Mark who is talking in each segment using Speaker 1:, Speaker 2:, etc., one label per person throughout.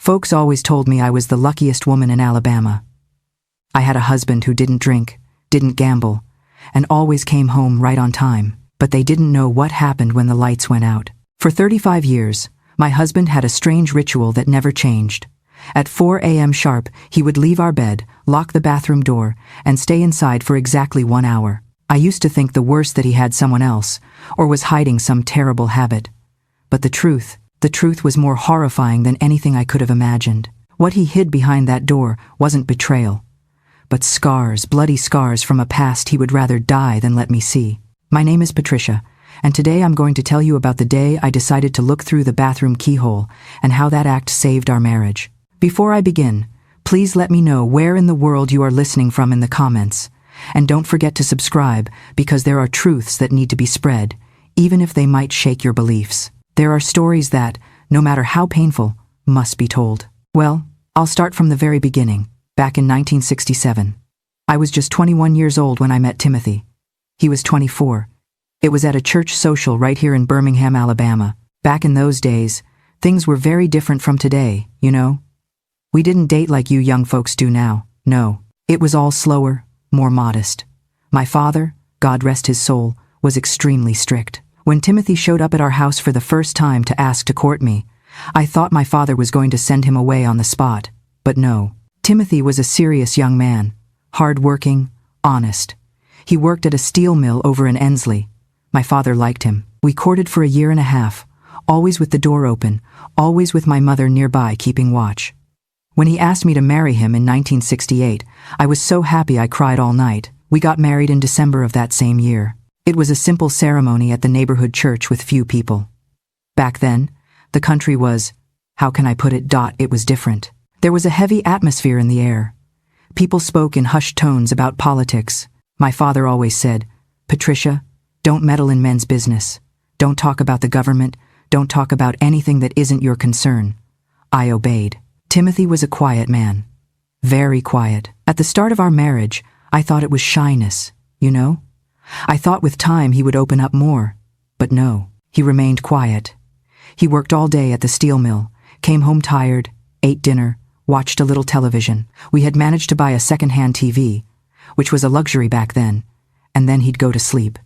Speaker 1: Folks always told me I was the luckiest woman in Alabama. I had a husband who didn't drink, didn't gamble, and always came home right on time. But they didn't know what happened when the lights went out. For 35 years, my husband had a strange ritual that never changed. At 4 a.m. sharp, he would leave our bed, lock the bathroom door, and stay inside for exactly 1 hour. I used to think the worst that he had someone else, or was hiding some terrible habit. But the truth was more horrifying than anything I could have imagined. What he hid behind that door wasn't betrayal, but scars, bloody scars from a past he would rather die than let me see. My name is Patricia, and today I'm going to tell you about the day I decided to look through the bathroom keyhole and how that act saved our marriage. Before I begin, please let me know where in the world you are listening from in the comments. And don't forget to subscribe, because there are truths that need to be spread, even if they might shake your beliefs. There are stories that, no matter how painful, must be told. Well, I'll start from the very beginning, back in 1967. I was just 21 years old when I met Timothy. He was 24. It was at a church social right here in Birmingham, Alabama. Back in those days, things were very different from today, you know? We didn't date like you young folks do now. No, it was all slower, more modest. My father, God rest his soul, was extremely strict. When Timothy showed up at our house for the first time to ask to court me, I thought my father was going to send him away on the spot. But no. Timothy was a serious young man, hard-working, honest. He worked at a steel mill over in Ensley. My father liked him. We courted for 1.5 years, always with the door open, always with my mother nearby keeping watch. When he asked me to marry him in 1968, I was so happy I cried all night. We got married in December of that same year. It was a simple ceremony at the neighborhood church with few people. Back then, the country was, how can I put it? It was different. There was a heavy atmosphere in the air. People spoke in hushed tones about politics. My father always said, Patricia, don't meddle in men's business. Don't talk about the government. Don't talk about anything that isn't your concern. I obeyed. Timothy was a quiet man. Very quiet. At the start of our marriage, I thought it was shyness, you know? I thought with time he would open up more. But no, he remained quiet. He worked all day at the steel mill, came home tired, ate dinner, watched a little television. We had managed to buy a second-hand TV, which was a luxury back then, and then he'd go to sleep.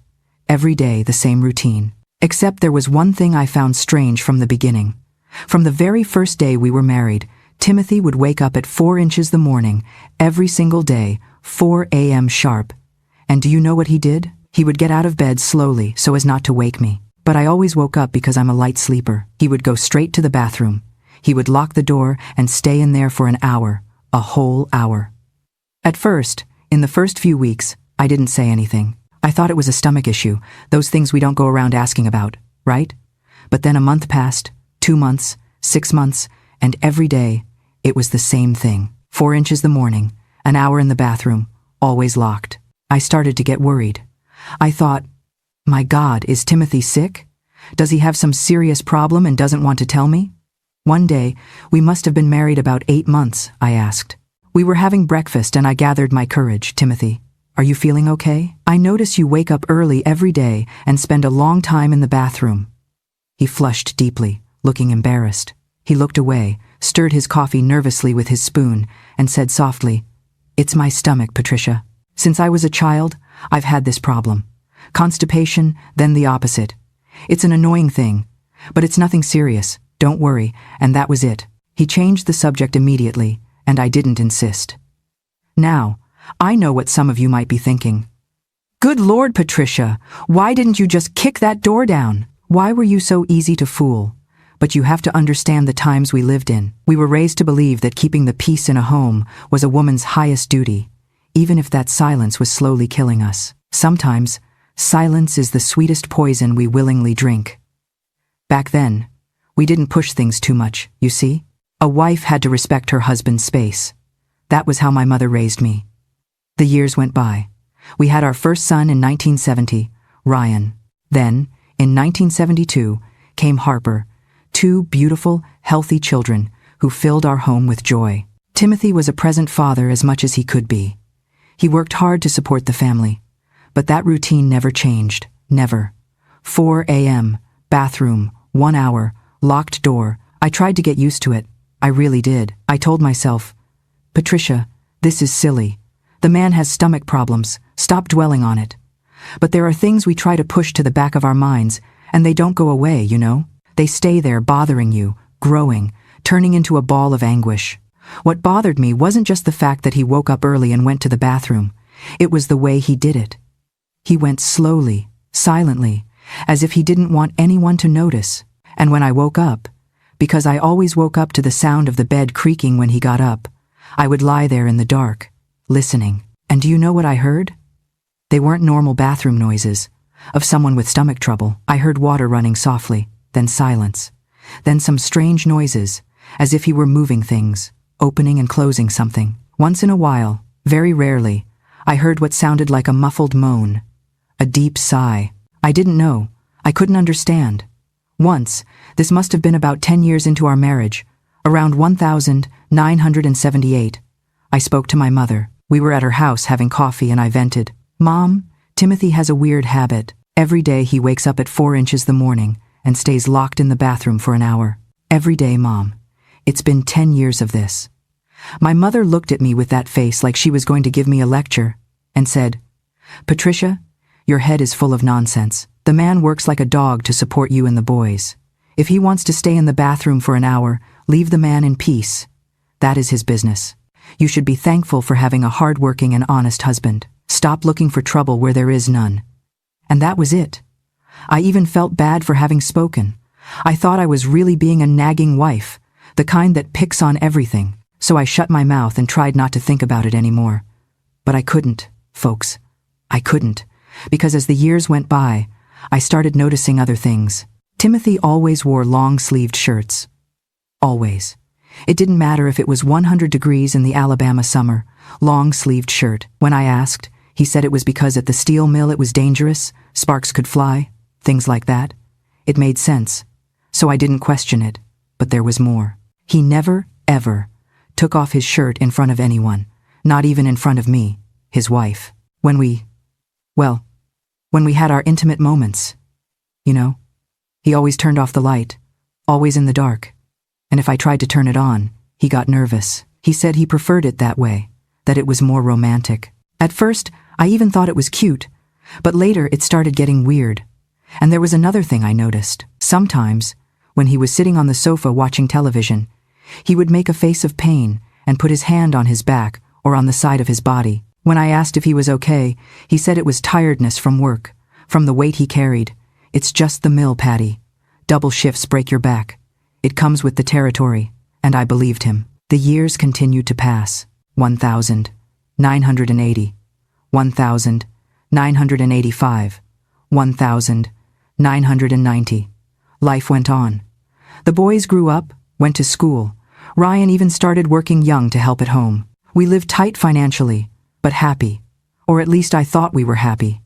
Speaker 1: Every day the same routine. Except there was one thing I found strange from the beginning. From the very first day we were married, Timothy would wake up at 4 inches the morning, every single day, 4 a.m. sharp. And do you know what he did? He would get out of bed slowly so as not to wake me. But I always woke up because I'm a light sleeper. He would go straight to the bathroom. He would lock the door and stay in there for an hour, a whole hour. At first, in the first few weeks, I didn't say anything. I thought it was a stomach issue, those things we don't go around asking about, right? But then a month passed, 2 months, 6 months, and every day, it was the same thing. 4 inches the morning, an hour in the bathroom, always locked. I started to get worried. I thought, my God, is Timothy sick? Does he have some serious problem and doesn't want to tell me? One day, we must have been married about 8 months, I asked. We were having breakfast and I gathered my courage. Timothy, are you feeling okay? I notice you wake up early every day and spend a long time in the bathroom. He flushed deeply, looking embarrassed. He looked away, stirred his coffee nervously with his spoon, and said softly, It's my stomach, Patricia. Since I was a child, I've had this problem. Constipation, then the opposite. It's an annoying thing, but it's nothing serious. Don't worry, and that was it. He changed the subject immediately, and I didn't insist. Now, I know what some of you might be thinking. Good Lord, Patricia, why didn't you just kick that door down? Why were you so easy to fool? But you have to understand the times we lived in. We were raised to believe that keeping the peace in a home was a woman's highest duty, even if that silence was slowly killing us. Sometimes, silence is the sweetest poison we willingly drink. Back then, we didn't push things too much, you see? A wife had to respect her husband's space. That was how my mother raised me. The years went by. We had our first son in 1970, Ryan. Then, in 1972, came Harper, 2 beautiful, healthy children who filled our home with joy. Timothy was a present father as much as he could be. He worked hard to support the family. But that routine never changed. Never. 4 a.m., bathroom, 1 hour, locked door. I tried to get used to it, I really did. I told myself, Patricia, this is silly. The man has stomach problems. Stop dwelling on it. But there are things we try to push to the back of our minds, and they don't go away, you know? They stay there bothering you, growing, turning into a ball of anguish. What bothered me wasn't just the fact that he woke up early and went to the bathroom. It was the way he did it. He went slowly, silently, as if he didn't want anyone to notice. And when I woke up, because I always woke up to the sound of the bed creaking when he got up, I would lie there in the dark, listening. And do you know what I heard? They weren't normal bathroom noises of someone with stomach trouble. I heard water running softly, then silence, then some strange noises, as if he were moving things, opening and closing something. Once in a while, very rarely, I heard what sounded like a muffled moan, a deep sigh. I didn't know. I couldn't understand. Once, this must have been about 10 years into our marriage, around 1978, I spoke to my mother. We were at her house having coffee and I vented. Mom, Timothy has a weird habit. Every day he wakes up at 4 inches the morning and stays locked in the bathroom for an hour. Every day, Mom. It's been 10 years of this. My mother looked at me with that face like she was going to give me a lecture and said, Patricia, your head is full of nonsense. The man works like a dog to support you and the boys. If he wants to stay in the bathroom for an hour, leave the man in peace. That is his business. You should be thankful for having a hard-working and honest husband. Stop looking for trouble where there is none. And that was it. I even felt bad for having spoken. I thought I was really being a nagging wife, the kind that picks on everything. So I shut my mouth and tried not to think about it anymore. But I couldn't, folks. I couldn't, because as the years went by, I started noticing other things. Timothy always wore long-sleeved shirts. Always. It didn't matter if it was 100 degrees in the Alabama summer, long-sleeved shirt. When I asked, he said it was because at the steel mill it was dangerous, sparks could fly, things like that. It made sense, so I didn't question it. But there was more. He never, ever, took off his shirt in front of anyone, not even in front of me, his wife. When we had our intimate moments, you know, he always turned off the light, always in the dark. And if I tried to turn it on, he got nervous. He said he preferred it that way, that it was more romantic. At first, I even thought it was cute, but later it started getting weird. And there was another thing I noticed. Sometimes, when he was sitting on the sofa watching television, he would make a face of pain and put his hand on his back or on the side of his body. When I asked if he was okay, he said it was tiredness from work, from the weight he carried. It's just the mill, Patty. Double shifts break your back. It comes with the territory, and I believed him. The years continued to pass. 1,980, 1,985, 1,990. Life went on. The boys grew up, went to school. Ryan even started working young to help at home. We lived tight financially, but happy. Or at least I thought we were happy.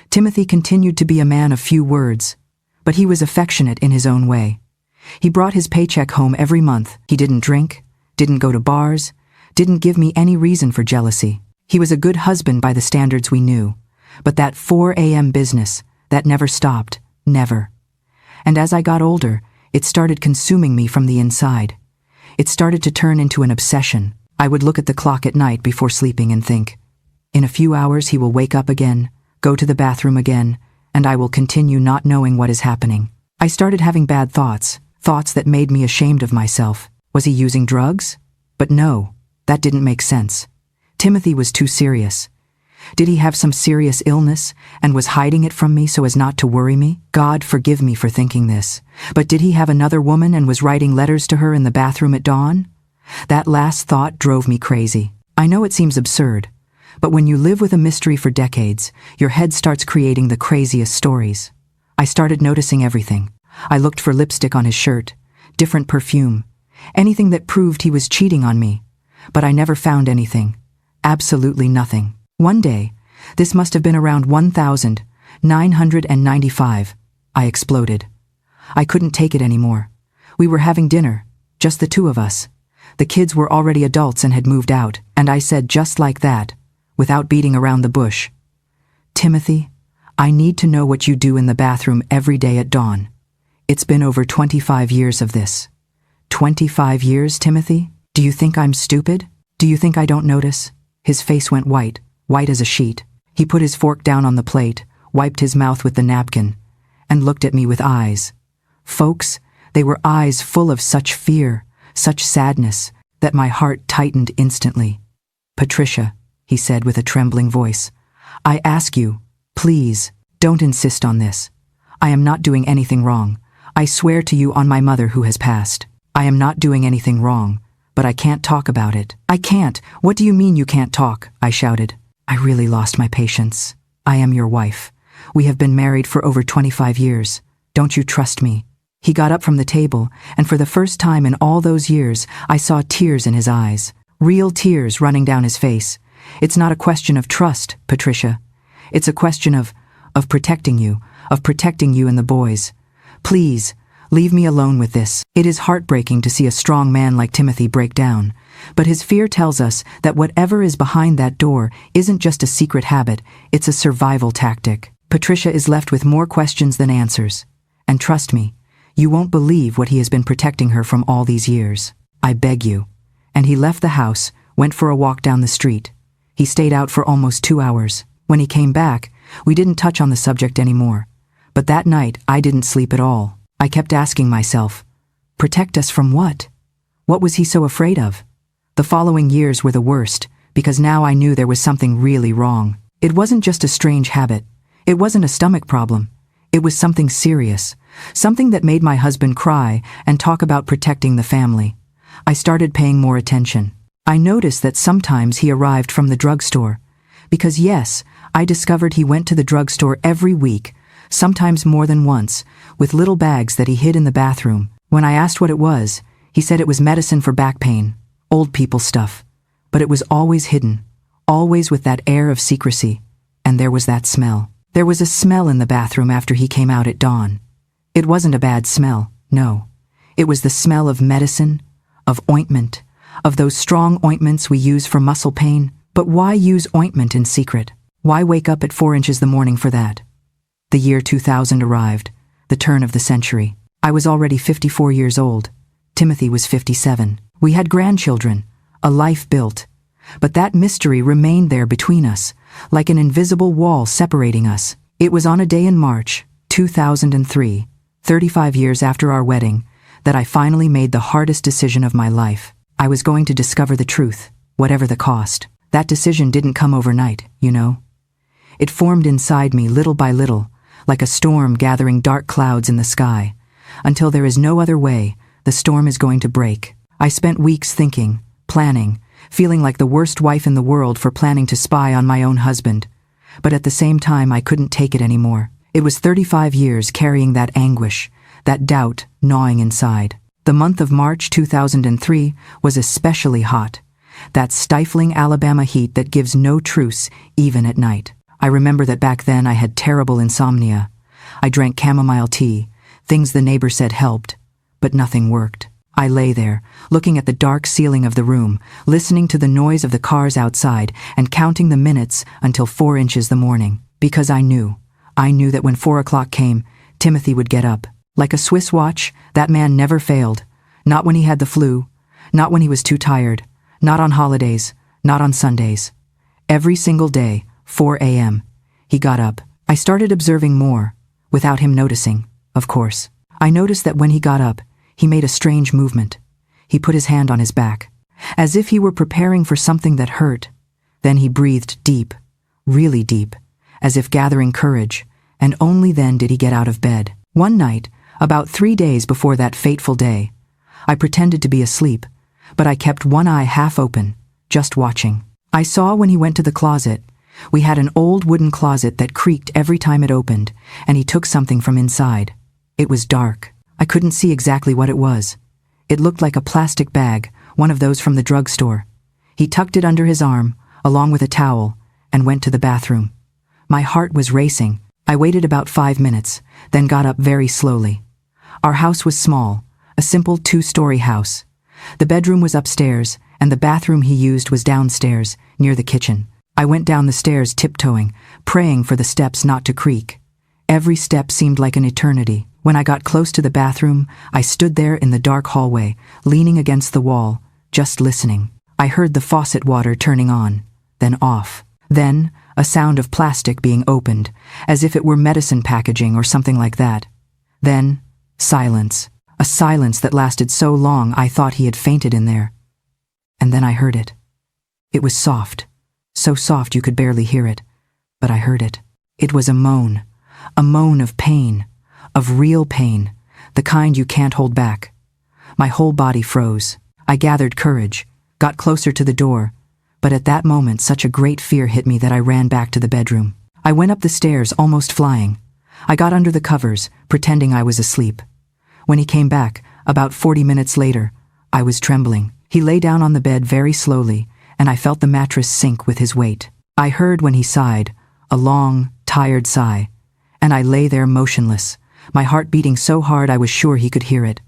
Speaker 1: Timothy continued to be a man of few words, but he was affectionate in his own way. He brought his paycheck home every month. He didn't drink, didn't go to bars, didn't give me any reason for jealousy. He was a good husband by the standards we knew. But that 4 a.m. business, that never stopped, never. And as I got older, it started consuming me from the inside. It started to turn into an obsession. I would look at the clock at night before sleeping and think, in a few hours he will wake up again, go to the bathroom again, and I will continue not knowing what is happening. I started having bad thoughts, thoughts that made me ashamed of myself. Was he using drugs? But no, that didn't make sense. Timothy was too serious. Did he have some serious illness and was hiding it from me so as not to worry me? God forgive me for thinking this. But did he have another woman and was writing letters to her in the bathroom at dawn? That last thought drove me crazy. I know it seems absurd, but when you live with a mystery for decades, your head starts creating the craziest stories. I started noticing everything. I looked for lipstick on his shirt, different perfume, anything that proved he was cheating on me. But I never found anything. Absolutely nothing. One day, this must have been around 1,995, I exploded. I couldn't take it anymore. We were having dinner, just the two of us. The kids were already adults and had moved out, and I said just like that, without beating around the bush, Timothy, I need to know what you do in the bathroom every day at dawn. It's been over 25 years of this. 25 years, Timothy? Do you think I'm stupid? Do you think I don't notice? His face went white, white as a sheet. He put his fork down on the plate, wiped his mouth with the napkin, and looked at me with eyes. Folks, they were eyes full of such fear, such sadness, that my heart tightened instantly. Patricia, he said with a trembling voice, I ask you, please, don't insist on this. I am not doing anything wrong. I swear to you on my mother who has passed. I am not doing anything wrong, but I can't talk about it. I can't. What do you mean you can't talk? I shouted. I really lost my patience. I am your wife. We have been married for over 25 years. Don't you trust me? He got up from the table, and for the first time in all those years, I saw tears in his eyes. Real tears running down his face. It's not a question of trust, Patricia. It's a question of protecting you and the boys. Please, leave me alone with this. It is heartbreaking to see a strong man like Timothy break down, but his fear tells us that whatever is behind that door isn't just a secret habit, it's a survival tactic. Patricia is left with more questions than answers. And trust me, you won't believe what he has been protecting her from all these years. I beg you. And he left the house, went for a walk down the street. He stayed out for almost 2 hours. When he came back, we didn't touch on the subject anymore. But that night, I didn't sleep at all. I kept asking myself, protect us from what? What was he so afraid of? The following years were the worst, because now I knew there was something really wrong. It wasn't just a strange habit. It wasn't a stomach problem. It was something serious, something that made my husband cry and talk about protecting the family. I started paying more attention. I noticed that sometimes he arrived from the drugstore. Because yes, I discovered he went to the drugstore every week, sometimes more than once, with little bags that he hid in the bathroom. When I asked what it was, he said it was medicine for back pain, old people stuff. But it was always hidden, always with that air of secrecy. And there was that smell. There was a smell in the bathroom after he came out at dawn. It wasn't a bad smell, no. It was the smell of medicine, of ointment, of those strong ointments we use for muscle pain. But why use ointment in secret? Why wake up at 4 inches the morning for that? The year 2000 arrived, the turn of the century. I was already 54 years old. Timothy was 57. We had grandchildren, a life built. But that mystery remained there between us, like an invisible wall separating us. It was on a day in March, 2003, 35 years after our wedding, that I finally made the hardest decision of my life. I was going to discover the truth, whatever the cost. That decision didn't come overnight, you know. It formed inside me little by little, like a storm gathering dark clouds in the sky. Until there is no other way, the storm is going to break. I spent weeks thinking, planning, feeling like the worst wife in the world for planning to spy on my own husband. But at the same time, I couldn't take it anymore. It was 35 years carrying that anguish, that doubt gnawing inside. The month of March 2003 was especially hot. That stifling Alabama heat that gives no truce, even at night. I remember that back then I had terrible insomnia. I drank chamomile tea, things the neighbor said helped, but nothing worked. I lay there, looking at the dark ceiling of the room, listening to the noise of the cars outside and counting the minutes until 4 inches the morning. Because I knew that when 4 o'clock came, Timothy would get up. Like a Swiss watch, that man never failed. Not when he had the flu, not when he was too tired, not on holidays, not on Sundays. Every single day, 4 a.m., he got up. I started observing more, without him noticing, of course. I noticed that when he got up, he made a strange movement. He put his hand on his back, as if he were preparing for something that hurt. Then he breathed deep, really deep, as if gathering courage, and only then did he get out of bed. One night, about 3 days before that fateful day, I pretended to be asleep, but I kept one eye half open, just watching. I saw when he went to the closet. We had an old wooden closet that creaked every time it opened, and he took something from inside. It was dark. I couldn't see exactly what it was. It looked like a plastic bag, one of those from the drugstore. He tucked it under his arm, along with a towel, and went to the bathroom. My heart was racing. I waited about 5 minutes, then got up very slowly. Our house was small, a simple 2-story house. The bedroom was upstairs, and the bathroom he used was downstairs, near the kitchen. I went down the stairs tiptoeing, praying for the steps not to creak. Every step seemed like an eternity. When I got close to the bathroom, I stood there in the dark hallway, leaning against the wall, just listening. I heard the faucet water turning on, then off. Then, a sound of plastic being opened, as if it were medicine packaging or something like that. Then, silence. A silence that lasted so long I thought he had fainted in there. And then I heard it. It was soft, so soft you could barely hear it, but I heard it. It was a moan of pain, of real pain, the kind you can't hold back. My whole body froze. I gathered courage, got closer to the door, but at that moment such a great fear hit me that I ran back to the bedroom. I went up the stairs almost flying. I got under the covers, pretending I was asleep. When he came back, about 40 minutes later, I was trembling. He lay down on the bed very slowly, and I felt the mattress sink with his weight. I heard when he sighed, a long, tired sigh, and I lay there motionless, my heart beating so hard I was sure he could hear it.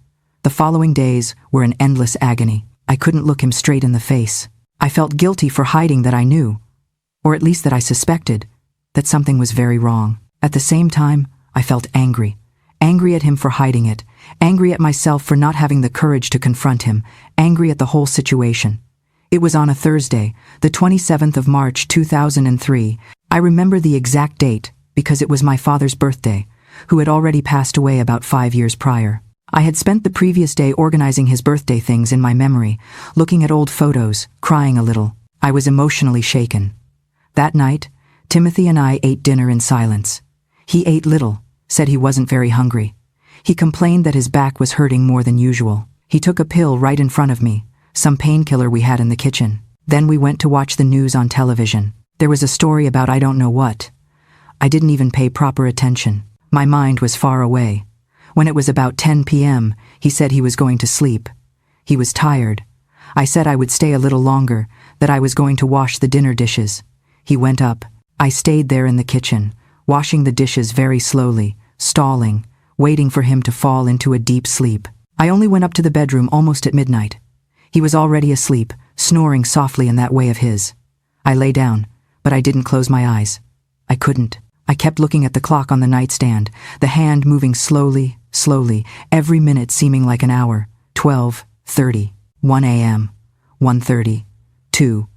Speaker 1: The following days were an endless agony. I couldn't look him straight in the face. I felt guilty for hiding that I knew, or at least that I suspected, that something was very wrong. At the same time, I felt angry. Angry at him for hiding it, angry at myself for not having the courage to confront him, angry at the whole situation. It was on a Thursday, the 27th of March 2003. I remember the exact date because it was my father's birthday, who had already passed away about 5 years prior. I had spent the previous day organizing his birthday things in my memory, looking at old photos, crying a little. I was emotionally shaken. That night, Timothy and I ate dinner in silence. He ate little, said he wasn't very hungry. He complained that his back was hurting more than usual. He took a pill right in front of me, some painkiller we had in the kitchen. Then we went to watch the news on television. There was a story about I don't know what. I didn't even pay proper attention. My mind was far away. When it was about 10 p.m., he said he was going to sleep. He was tired. I said I would stay a little longer, that I was going to wash the dinner dishes. He went up. I stayed there in the kitchen, washing the dishes very slowly, stalling, waiting for him to fall into a deep sleep. I only went up to the bedroom almost at midnight. He was already asleep, snoring softly in that way of his. I lay down, but I didn't close my eyes. I couldn't. I kept looking at the clock on the nightstand, the hand moving slowly, slowly, every minute seeming like an hour. 12:30, 1 a.m., 1:30, 2,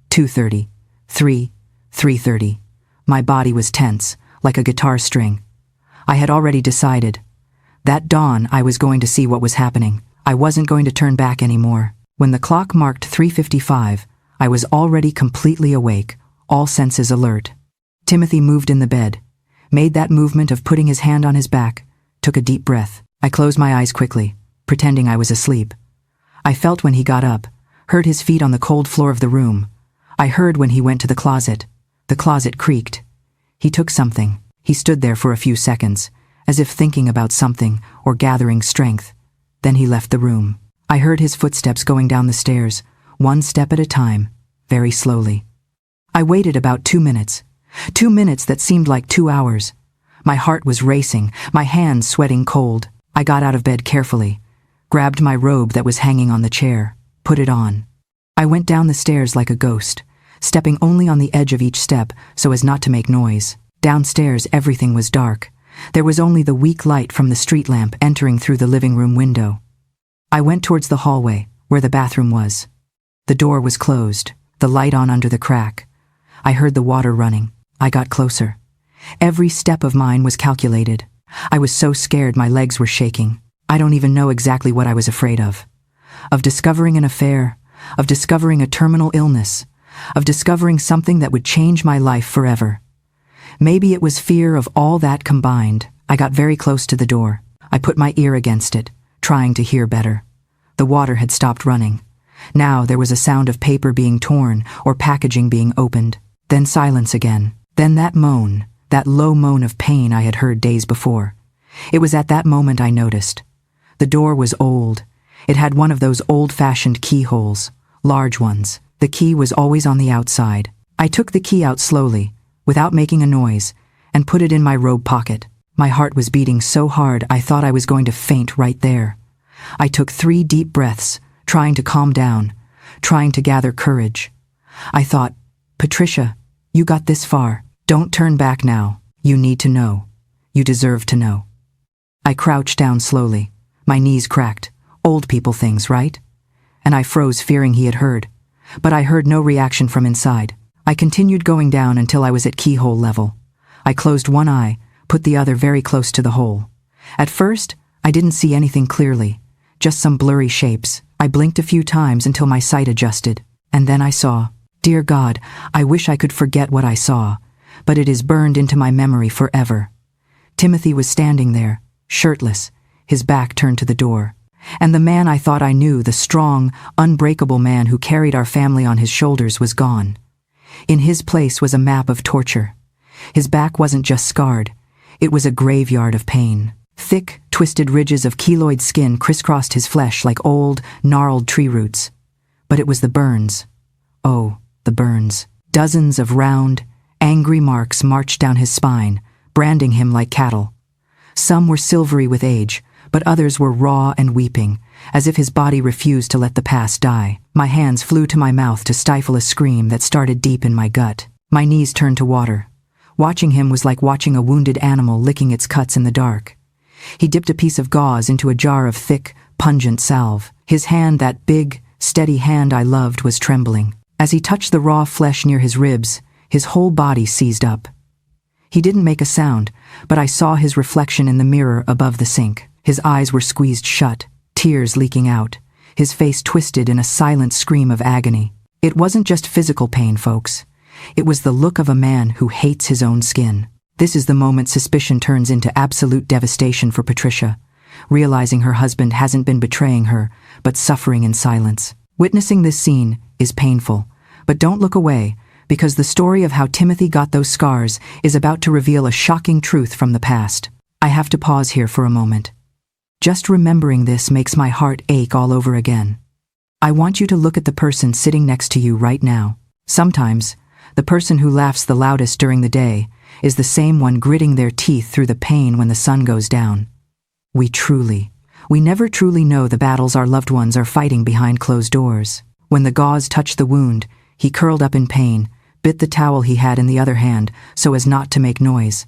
Speaker 1: 2:30, 3, 3:30. My body was tense, like a guitar string. I had already decided. That dawn I was going to see what was happening. I wasn't going to turn back anymore. When the clock marked 3:55, I was already completely awake, all senses alert. Timothy moved in the bed, made that movement of putting his hand on his back, took a deep breath. I closed my eyes quickly, pretending I was asleep. I felt when he got up, heard his feet on the cold floor of the room. I heard when he went to the closet. The closet creaked. He took something. He stood there for a few seconds, as if thinking about something or gathering strength. Then he left the room. I heard his footsteps going down the stairs, one step at a time, very slowly. I waited about 2 minutes. 2 minutes that seemed like 2 hours. My heart was racing, my hands sweating cold. I got out of bed carefully, grabbed my robe that was hanging on the chair, put it on. I went down the stairs like a ghost, stepping only on the edge of each step so as not to make noise. Downstairs everything was dark. There was only the weak light from the street lamp entering through the living room window. I went towards the hallway, where the bathroom was. The door was closed, the light on under the crack. I heard the water running. I got closer. Every step of mine was calculated. I was so scared my legs were shaking. I don't even know exactly what I was afraid of. Of discovering an affair, of discovering a terminal illness, of discovering something that would change my life forever. Maybe it was fear of all that combined. I got very close to the door. I put my ear against it, trying to hear better. The water had stopped running. Now there was a sound of paper being torn or packaging being opened. Then silence again. Then that moan, that low moan of pain I had heard days before. It was at that moment I noticed. The door was old. It had one of those old-fashioned keyholes, large ones. The key was always on the outside. I took the key out slowly, without making a noise, and put it in my robe pocket. My heart was beating so hard I thought I was going to faint right there. I took 3 deep breaths, trying to calm down, trying to gather courage. I thought, Patricia, you got this far. Don't turn back now. You need to know. You deserve to know. I crouched down slowly. My knees cracked. Old people things, right? And I froze, fearing he had heard. But I heard no reaction from inside. I continued going down until I was at keyhole level. I closed one eye, put the other very close to the hole. At first, I didn't see anything clearly, just some blurry shapes. I blinked a few times until my sight adjusted, and then I saw. Dear God, I wish I could forget what I saw, but it is burned into my memory forever. Timothy was standing there, shirtless, his back turned to the door. And the man I thought I knew, the strong, unbreakable man who carried our family on his shoulders, was gone. In his place was a map of torture. His back wasn't just scarred, it was a graveyard of pain. Thick, twisted ridges of keloid skin crisscrossed his flesh like old, gnarled tree roots. But it was the burns. Oh, the burns. Dozens of round, angry marks marched down his spine, branding him like cattle. Some were silvery with age, but others were raw and weeping, as if his body refused to let the past die. My hands flew to my mouth to stifle a scream that started deep in my gut. My knees turned to water. Watching him was like watching a wounded animal licking its cuts in the dark. He dipped a piece of gauze into a jar of thick, pungent salve. His hand, that big, steady hand I loved, was trembling. As he touched the raw flesh near his ribs, his whole body seized up. He didn't make a sound, but I saw his reflection in the mirror above the sink. His eyes were squeezed shut, tears leaking out, his face twisted in a silent scream of agony. It wasn't just physical pain, folks. It was the look of a man who hates his own skin. This is the moment suspicion turns into absolute devastation for Patricia, realizing her husband hasn't been betraying her, but suffering in silence. Witnessing this scene is painful, but don't look away, because the story of how Timothy got those scars is about to reveal a shocking truth from the past. I have to pause here for a moment. Just remembering this makes my heart ache all over again. I want you to look at the person sitting next to you right now. Sometimes, the person who laughs the loudest during the day is the same one gritting their teeth through the pain when the sun goes down. We never truly know the battles our loved ones are fighting behind closed doors. When the gauze touched the wound, he curled up in pain, bit the towel he had in the other hand so as not to make noise.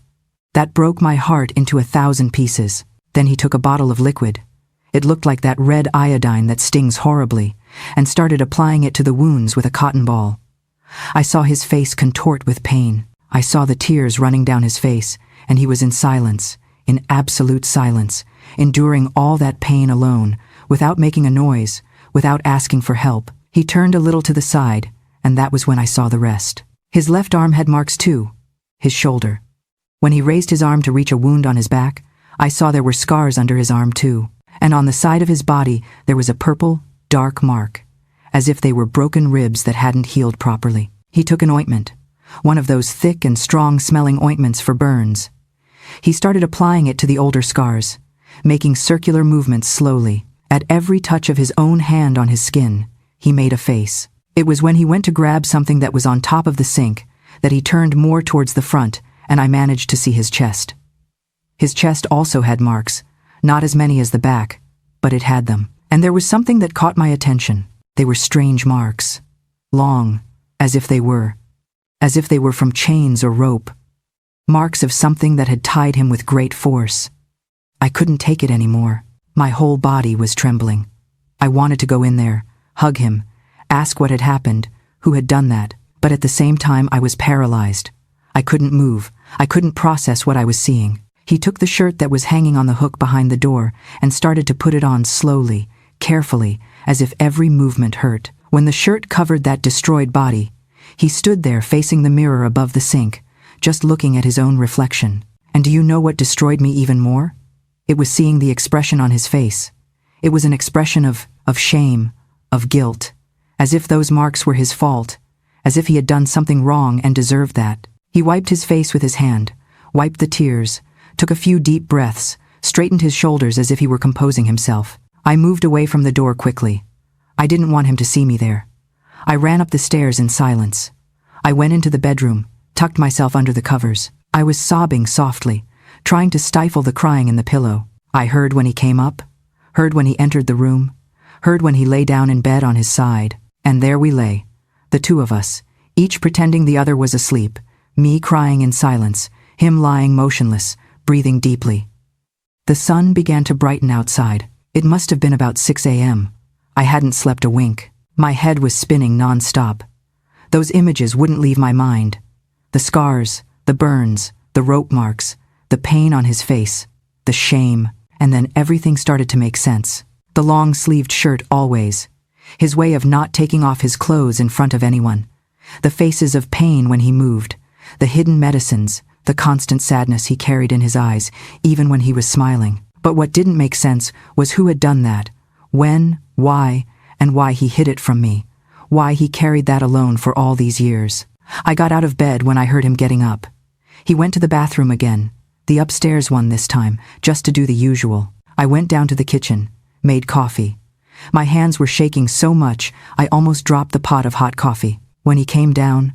Speaker 1: That broke my heart into 1,000 pieces. Then he took a bottle of liquid. It looked like that red iodine that stings horribly, and started applying it to the wounds with a cotton ball. I saw his face contort with pain. I saw the tears running down his face, and he was in silence, in absolute silence, enduring all that pain alone, without making a noise, without asking for help. He turned a little to the side, and that was when I saw the rest. His left arm had marks too, his shoulder. When he raised his arm to reach a wound on his back, I saw there were scars under his arm too, and on the side of his body there was a purple, dark mark, as if they were broken ribs that hadn't healed properly. He took an ointment, one of those thick and strong-smelling ointments for burns. He started applying it to the older scars, making circular movements slowly. At every touch of his own hand on his skin, he made a face. It was when he went to grab something that was on top of the sink that he turned more towards the front, and I managed to see his chest. His chest also had marks, not as many as the back, but it had them. And there was something that caught my attention. They were strange marks, long, as if they were from chains or rope. Marks of something that had tied him with great force. I couldn't take it anymore. My whole body was trembling. I wanted to go in there, hug him, ask what had happened, who had done that, but at the same time I was paralyzed. I couldn't move. I couldn't process what I was seeing. He took the shirt that was hanging on the hook behind the door and started to put it on slowly, carefully, as if every movement hurt. When the shirt covered that destroyed body, he stood there facing the mirror above the sink, just looking at his own reflection. And do you know what destroyed me even more? It was seeing the expression on his face. It was an expression of shame, of guilt, as if those marks were his fault, as if he had done something wrong and deserved that. He wiped his face with his hand, wiped the tears, took a few deep breaths, straightened his shoulders as if he were composing himself. I moved away from the door quickly. I didn't want him to see me there. I ran up the stairs in silence. I went into the bedroom, tucked myself under the covers. I was sobbing softly, trying to stifle the crying in the pillow. I heard when he came up, heard when he entered the room, heard when he lay down in bed on his side. And there we lay, the two of us, each pretending the other was asleep, me crying in silence, him lying motionless, breathing deeply. The sun began to brighten outside. It must have been about 6 a.m. I hadn't slept a wink. My head was spinning non-stop. Those images wouldn't leave my mind. The scars, the burns, the rope marks, the pain on his face, the shame, and then everything started to make sense. The long-sleeved shirt always. His way of not taking off his clothes in front of anyone. The faces of pain when he moved. The hidden medicines, the constant sadness he carried in his eyes, even when he was smiling. But what didn't make sense was who had done that, when, why, and why he hid it from me. Why he carried that alone for all these years. I got out of bed when I heard him getting up. He went to the bathroom again, the upstairs one this time, just to do the usual. I went down to the kitchen, made coffee. My hands were shaking so much, I almost dropped the pot of hot coffee. When he came down,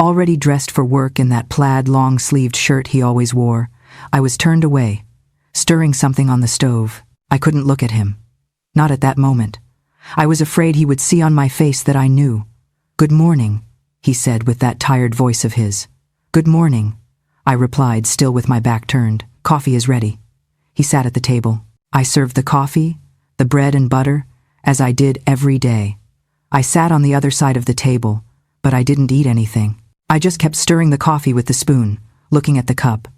Speaker 1: already dressed for work in that plaid long-sleeved shirt he always wore, I was turned away, stirring something on the stove. I couldn't look at him. Not at that moment. I was afraid he would see on my face that I knew. "Good morning," he said with that tired voice of his. "Good morning," I replied, still with my back turned. "Coffee is ready." He sat at the table. I served the coffee, the bread and butter, as I did every day. I sat on the other side of the table, but I didn't eat anything. I just kept stirring the coffee with the spoon, looking at the cup.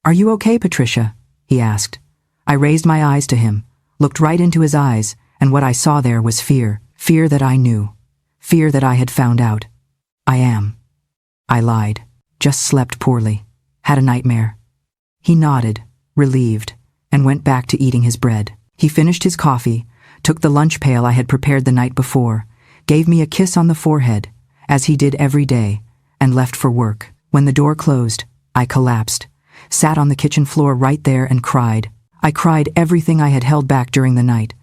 Speaker 1: "Are you okay, Patricia?" he asked. I raised my eyes to him, looked right into his eyes, and what I saw there was fear. Fear that I knew. Fear that I had found out. "I am." I lied. Just slept poorly. Had a nightmare. He nodded, relieved, and went back to eating his bread. He finished his coffee, took the lunch pail I had prepared the night before, gave me a kiss on the forehead, as he did every day, and left for work. When the door closed, I collapsed, sat on the kitchen floor right there and cried. I cried everything I had held back during the night.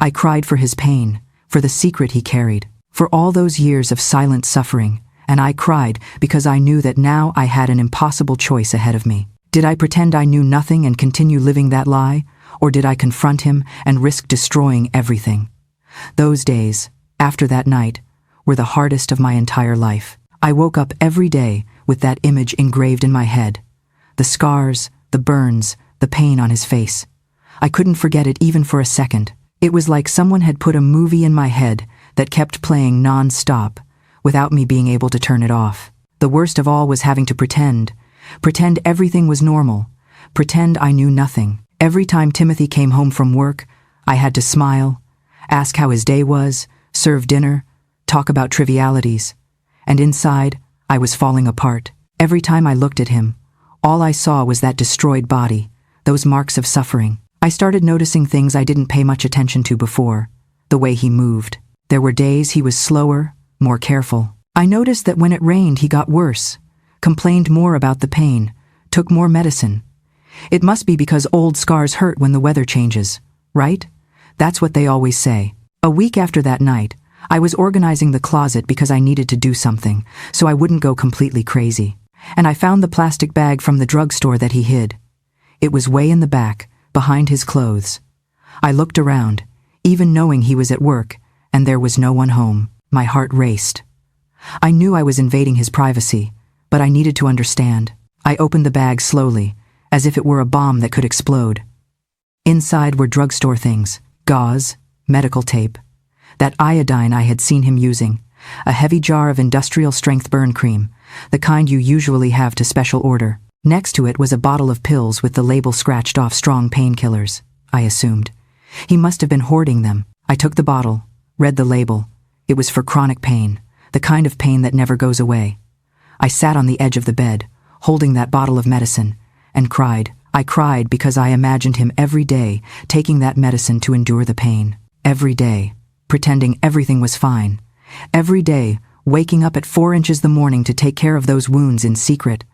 Speaker 1: I cried for his pain, for the secret he carried, for all those years of silent suffering, and I cried because I knew that now I had an impossible choice ahead of me. Did I pretend I knew nothing and continue living that lie, or did I confront him and risk destroying everything? Those days, after that night, were the hardest of my entire life. I woke up every day with that image engraved in my head. The scars, the burns, the pain on his face. I couldn't forget it even for a second. It was like someone had put a movie in my head that kept playing non-stop, without me being able to turn it off. The worst of all was having to pretend everything was normal, pretend I knew nothing. Every time Timothy came home from work, I had to smile, ask how his day was, serve dinner, talk about trivialities. And inside, I was falling apart. Every time I looked at him, all I saw was that destroyed body, those marks of suffering. I started noticing things I didn't pay much attention to before, the way he moved. There were days he was slower, more careful. I noticed that when it rained he got worse, complained more about the pain, took more medicine. It must be because old scars hurt when the weather changes, right? That's what they always say. A week after that night, I was organizing the closet because I needed to do something, so I wouldn't go completely crazy. And I found the plastic bag from the drugstore that he hid. It was way in the back, behind his clothes. I looked around, even knowing he was at work, and there was no one home. My heart raced. I knew I was invading his privacy, but I needed to understand. I opened the bag slowly, as if it were a bomb that could explode. Inside were drugstore things, gauze, medical tape, that iodine I had seen him using, a heavy jar of industrial-strength burn cream, the kind you usually have to special order. Next to it was a bottle of pills with the label scratched off, strong painkillers, I assumed. He must have been hoarding them. I took the bottle, read the label. It was for chronic pain, the kind of pain that never goes away. I sat on the edge of the bed, holding that bottle of medicine, and cried. I cried because I imagined him every day taking that medicine to endure the pain. Every day, pretending everything was fine. Every day, waking up at 4 inches the morning to take care of those wounds in secret,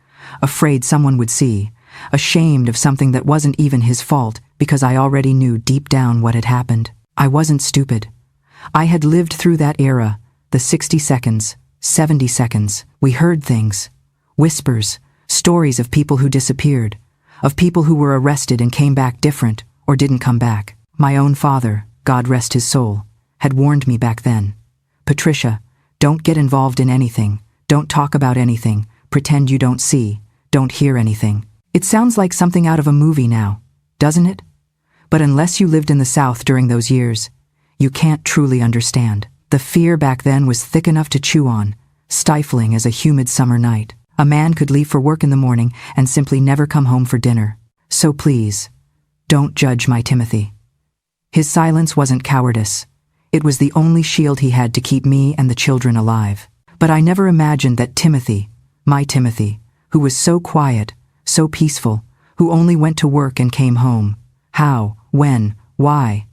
Speaker 1: afraid someone would see, ashamed of something that wasn't even his fault because I already knew deep down what had happened. I wasn't stupid. I had lived through that era, the 60 seconds, 70 seconds. We heard things, whispers, stories of people who disappeared, of people who were arrested and came back different or didn't come back. My own father, God rest his soul, had warned me back then. Patricia, don't get involved in anything, don't talk about anything, pretend you don't see, don't hear anything. It sounds like something out of a movie now, doesn't it? But unless you lived in the South during those years, you can't truly understand. The fear back then was thick enough to chew on, stifling as a humid summer night. A man could leave for work in the morning and simply never come home for dinner. So please, don't judge my Timothy. His silence wasn't cowardice. It was the only shield he had to keep me and the children alive. But I never imagined that Timothy, my Timothy, who was so quiet, so peaceful, who only went to work and came home. How, when, why?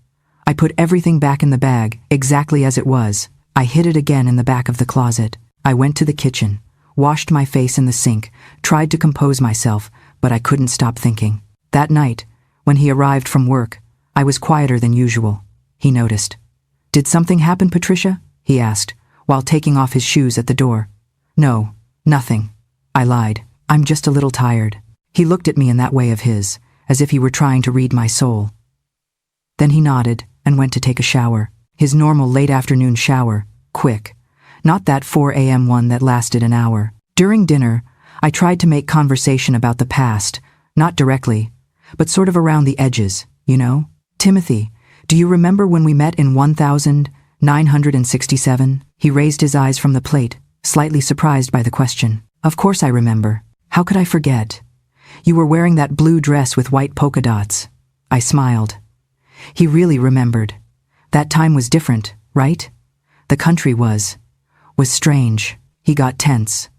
Speaker 1: I put everything back in the bag, exactly as it was. I hid it again in the back of the closet. I went to the kitchen, washed my face in the sink, tried to compose myself, but I couldn't stop thinking. That night, when he arrived from work, I was quieter than usual. He noticed. "Did something happen, Patricia?" he asked, while taking off his shoes at the door. "No, nothing," I lied. "I'm just a little tired." He looked at me in that way of his, as if he were trying to read my soul. Then he nodded and went to take a shower. His normal late afternoon shower, quick. Not that 4 a.m. one that lasted an hour. During dinner, I tried to make conversation about the past, not directly, but sort of around the edges, you know? "Timothy, do you remember when we met in 1967? He raised his eyes from the plate, slightly surprised by the question. "Of course I remember. How could I forget? You were wearing that blue dress with white polka dots." I smiled. He really remembered. That time was different, right? The country was strange. He got tense.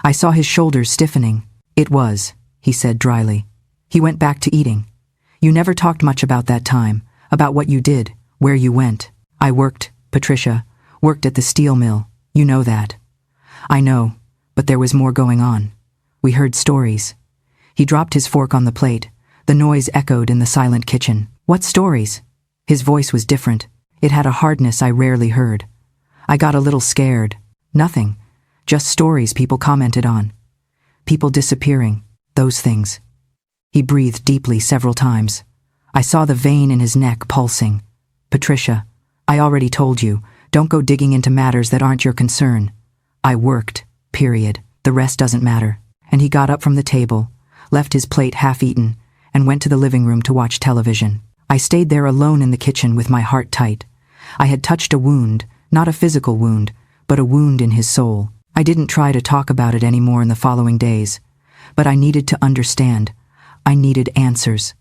Speaker 1: I saw his shoulders stiffening. "It was," he said dryly. He went back to eating. "You never talked much about that time, about what you did, where you went." "I worked, Patricia, worked at the steel mill. You know that." "I know, but there was more going on. We heard stories." He dropped his fork on the plate. The noise echoed in the silent kitchen. "What stories?" His voice was different. It had a hardness I rarely heard. I got a little scared. "Nothing. Just stories people commented on. People disappearing. Those things." He breathed deeply several times. I saw the vein in his neck pulsing. "Patricia, I already told you, don't go digging into matters that aren't your concern. I worked, period. The rest doesn't matter." And he got up from the table, left his plate half-eaten, and went to the living room to watch television. I stayed there alone in the kitchen with my heart tight. I had touched a wound, not a physical wound, but a wound in his soul. I didn't try to talk about it anymore in the following days, but I needed to understand. I needed answers.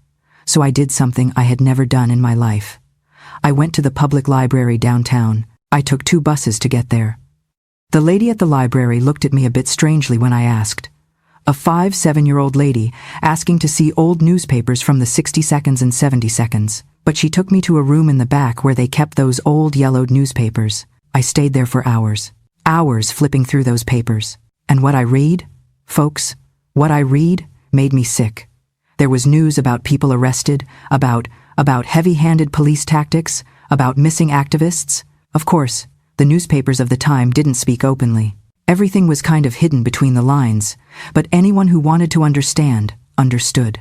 Speaker 1: So I did something I had never done in my life. I went to the public library downtown. I took 2 buses to get there. The lady at the library looked at me a bit strangely when I asked. A 7-year-old lady asking to see old newspapers from the 60 seconds and 70 seconds. But she took me to a room in the back where they kept those old yellowed newspapers. I stayed there for hours. Hours flipping through those papers. And what I read, folks, what I read made me sick. There was news about people arrested, about heavy-handed police tactics, about missing activists. Of course, the newspapers of the time didn't speak openly. Everything was kind of hidden between the lines, but anyone who wanted to understand, understood.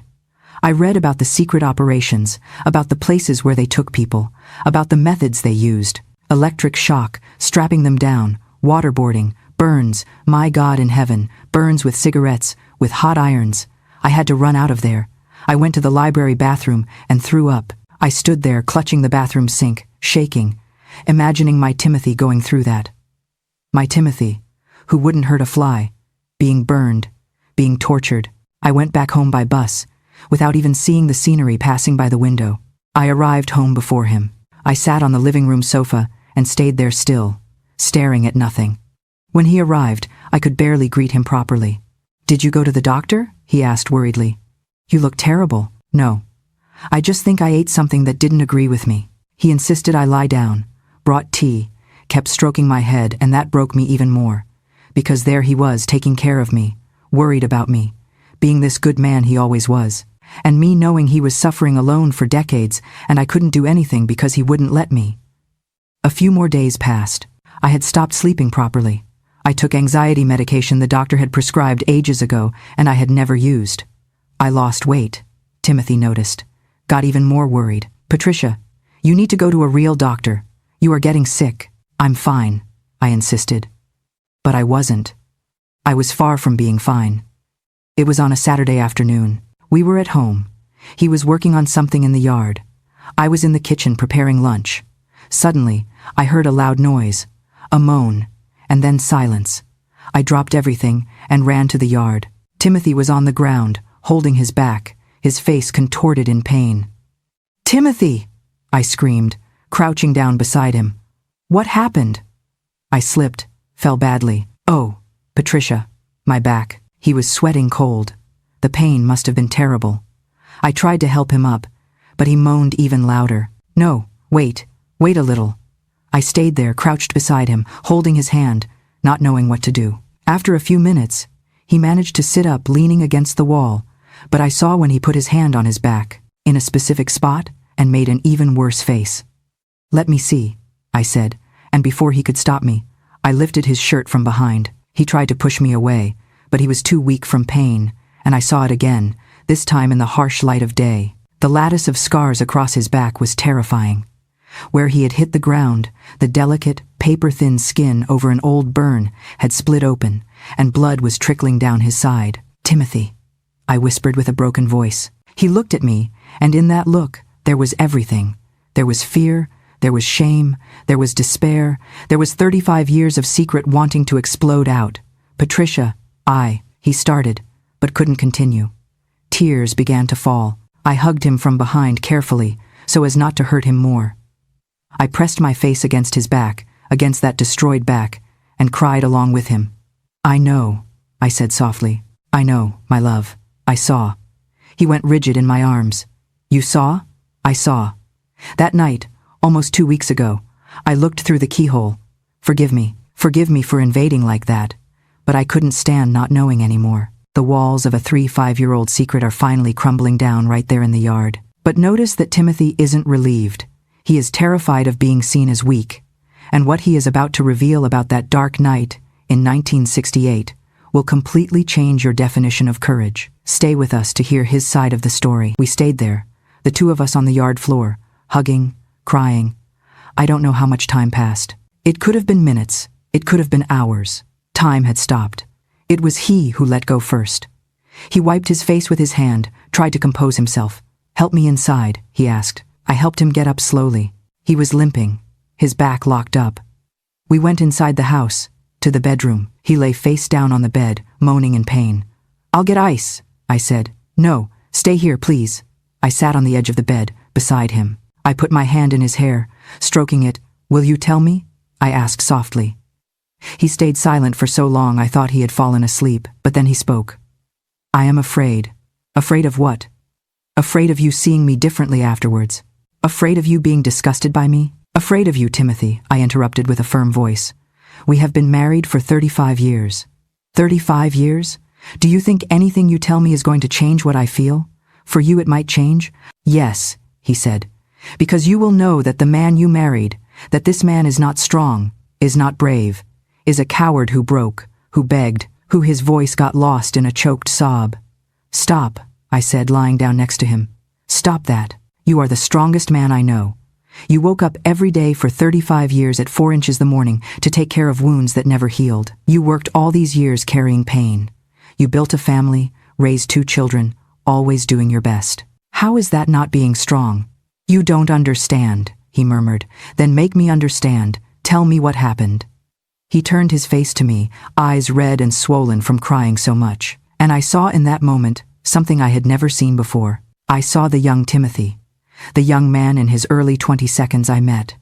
Speaker 1: I read about the secret operations, about the places where they took people, about the methods they used. Electric shock, strapping them down, waterboarding, burns, my God in heaven, burns with cigarettes, with hot irons. I had to run out of there. I went to the library bathroom and threw up. I stood there clutching the bathroom sink, shaking, imagining my Timothy going through that. My Timothy, who wouldn't hurt a fly, being burned, being tortured. I went back home by bus, without even seeing the scenery passing by the window. I arrived home before him. I sat on the living room sofa and stayed there still, staring at nothing. When he arrived, I could barely greet him properly. "Did you go to the doctor?" he asked worriedly. "You look terrible." "No. I just think I ate something that didn't agree with me." He insisted I lie down, brought tea, kept stroking my head, and that broke me even more. Because there he was, taking care of me, worried about me, being this good man he always was, and me knowing he was suffering alone for decades and I couldn't do anything because he wouldn't let me. A few more days passed. I had stopped sleeping properly. I took anxiety medication the doctor had prescribed ages ago and I had never used. I lost weight, Timothy noticed, got even more worried. "Patricia, you need to go to a real doctor. You are getting sick." "I'm fine," I insisted. But I wasn't. I was far from being fine. It was on a Saturday afternoon. We were at home. He was working on something in the yard. I was in the kitchen preparing lunch. Suddenly, I heard a loud noise, a moan, and then silence. I dropped everything and ran to the yard. Timothy was on the ground, holding his back, his face contorted in pain. "Timothy!" I screamed, crouching down beside him. "What happened?" I slipped, fell badly. "Oh, Patricia, my back." He was sweating cold. The pain must have been terrible. I tried to help him up, but he moaned even louder. "No, wait a little." I stayed there, crouched beside him, holding his hand, not knowing what to do. After a few minutes, he managed to sit up, leaning against the wall, but I saw when he put his hand on his back, in a specific spot, and made an even worse face. "Let me see," I said, and before he could stop me, I lifted his shirt from behind. He tried to push me away, but he was too weak from pain, and I saw it again, this time in the harsh light of day. The lattice of scars across his back was terrifying. Where he had hit the ground, the delicate, paper-thin skin over an old burn had split open, and blood was trickling down his side. "Timothy," I whispered with a broken voice. He looked at me, and in that look, there was everything. There was fear, there was shame, there was despair, there was 35 years of secret wanting to explode out. "Patricia, he started, but couldn't continue. Tears began to fall. I hugged him from behind carefully, so as not to hurt him more. I pressed my face against his back, against that destroyed back, and cried along with him. "I know," I said softly. "I know, my love. I saw." He went rigid in my arms. "You saw?" "I saw. That night, almost 2 weeks ago, I looked through the keyhole. Forgive me for invading like that, but I couldn't stand not knowing anymore. The walls of a 3-5-year-old secret are finally crumbling down right there in the yard." But notice that Timothy isn't relieved. He is terrified of being seen as weak, and what he is about to reveal about that dark night in 1968 will completely change your definition of courage. Stay with us to hear his side of the story. We stayed there, the two of us on the yard floor, hugging, crying. I don't know how much time passed. It could have been minutes. It could have been hours. Time had stopped. It was he who let go first. He wiped his face with his hand, tried to compose himself. "Help me inside," he asked. I helped him get up slowly. He was limping, his back locked up. We went inside the house, to the bedroom. He lay face down on the bed, moaning in pain. "I'll get ice," I said. "No, stay here, please." I sat on the edge of the bed, beside him. I put my hand in his hair, stroking it. "Will you tell me?" I asked softly. He stayed silent for so long I thought he had fallen asleep, but then he spoke. "I am afraid." "Afraid of what?" "Afraid of you seeing me differently afterwards. Afraid of you being disgusted by me." "Afraid of you, Timothy," I interrupted with a firm voice. "We have been married for 35 years. 35 years? Do you think anything you tell me is going to change what I feel? For you it might change?" "Yes," he said, "because you will know that the man you married, that this man is not strong, is not brave, is a coward who broke, who begged, who his voice got lost in a choked sob." "Stop," I said, lying down next to him. "Stop that. You are the strongest man I know. You woke up every day for 35 years at 4 inches the morning to take care of wounds that never healed. You worked all these years carrying pain. You built a family, raised 2 children, always doing your best. How is that not being strong?" "You don't understand," he murmured. "Then make me understand. Tell me what happened." He turned his face to me, eyes red and swollen from crying so much. And I saw in that moment something I had never seen before. I saw the young Timothy, the young man in his early 22s I met.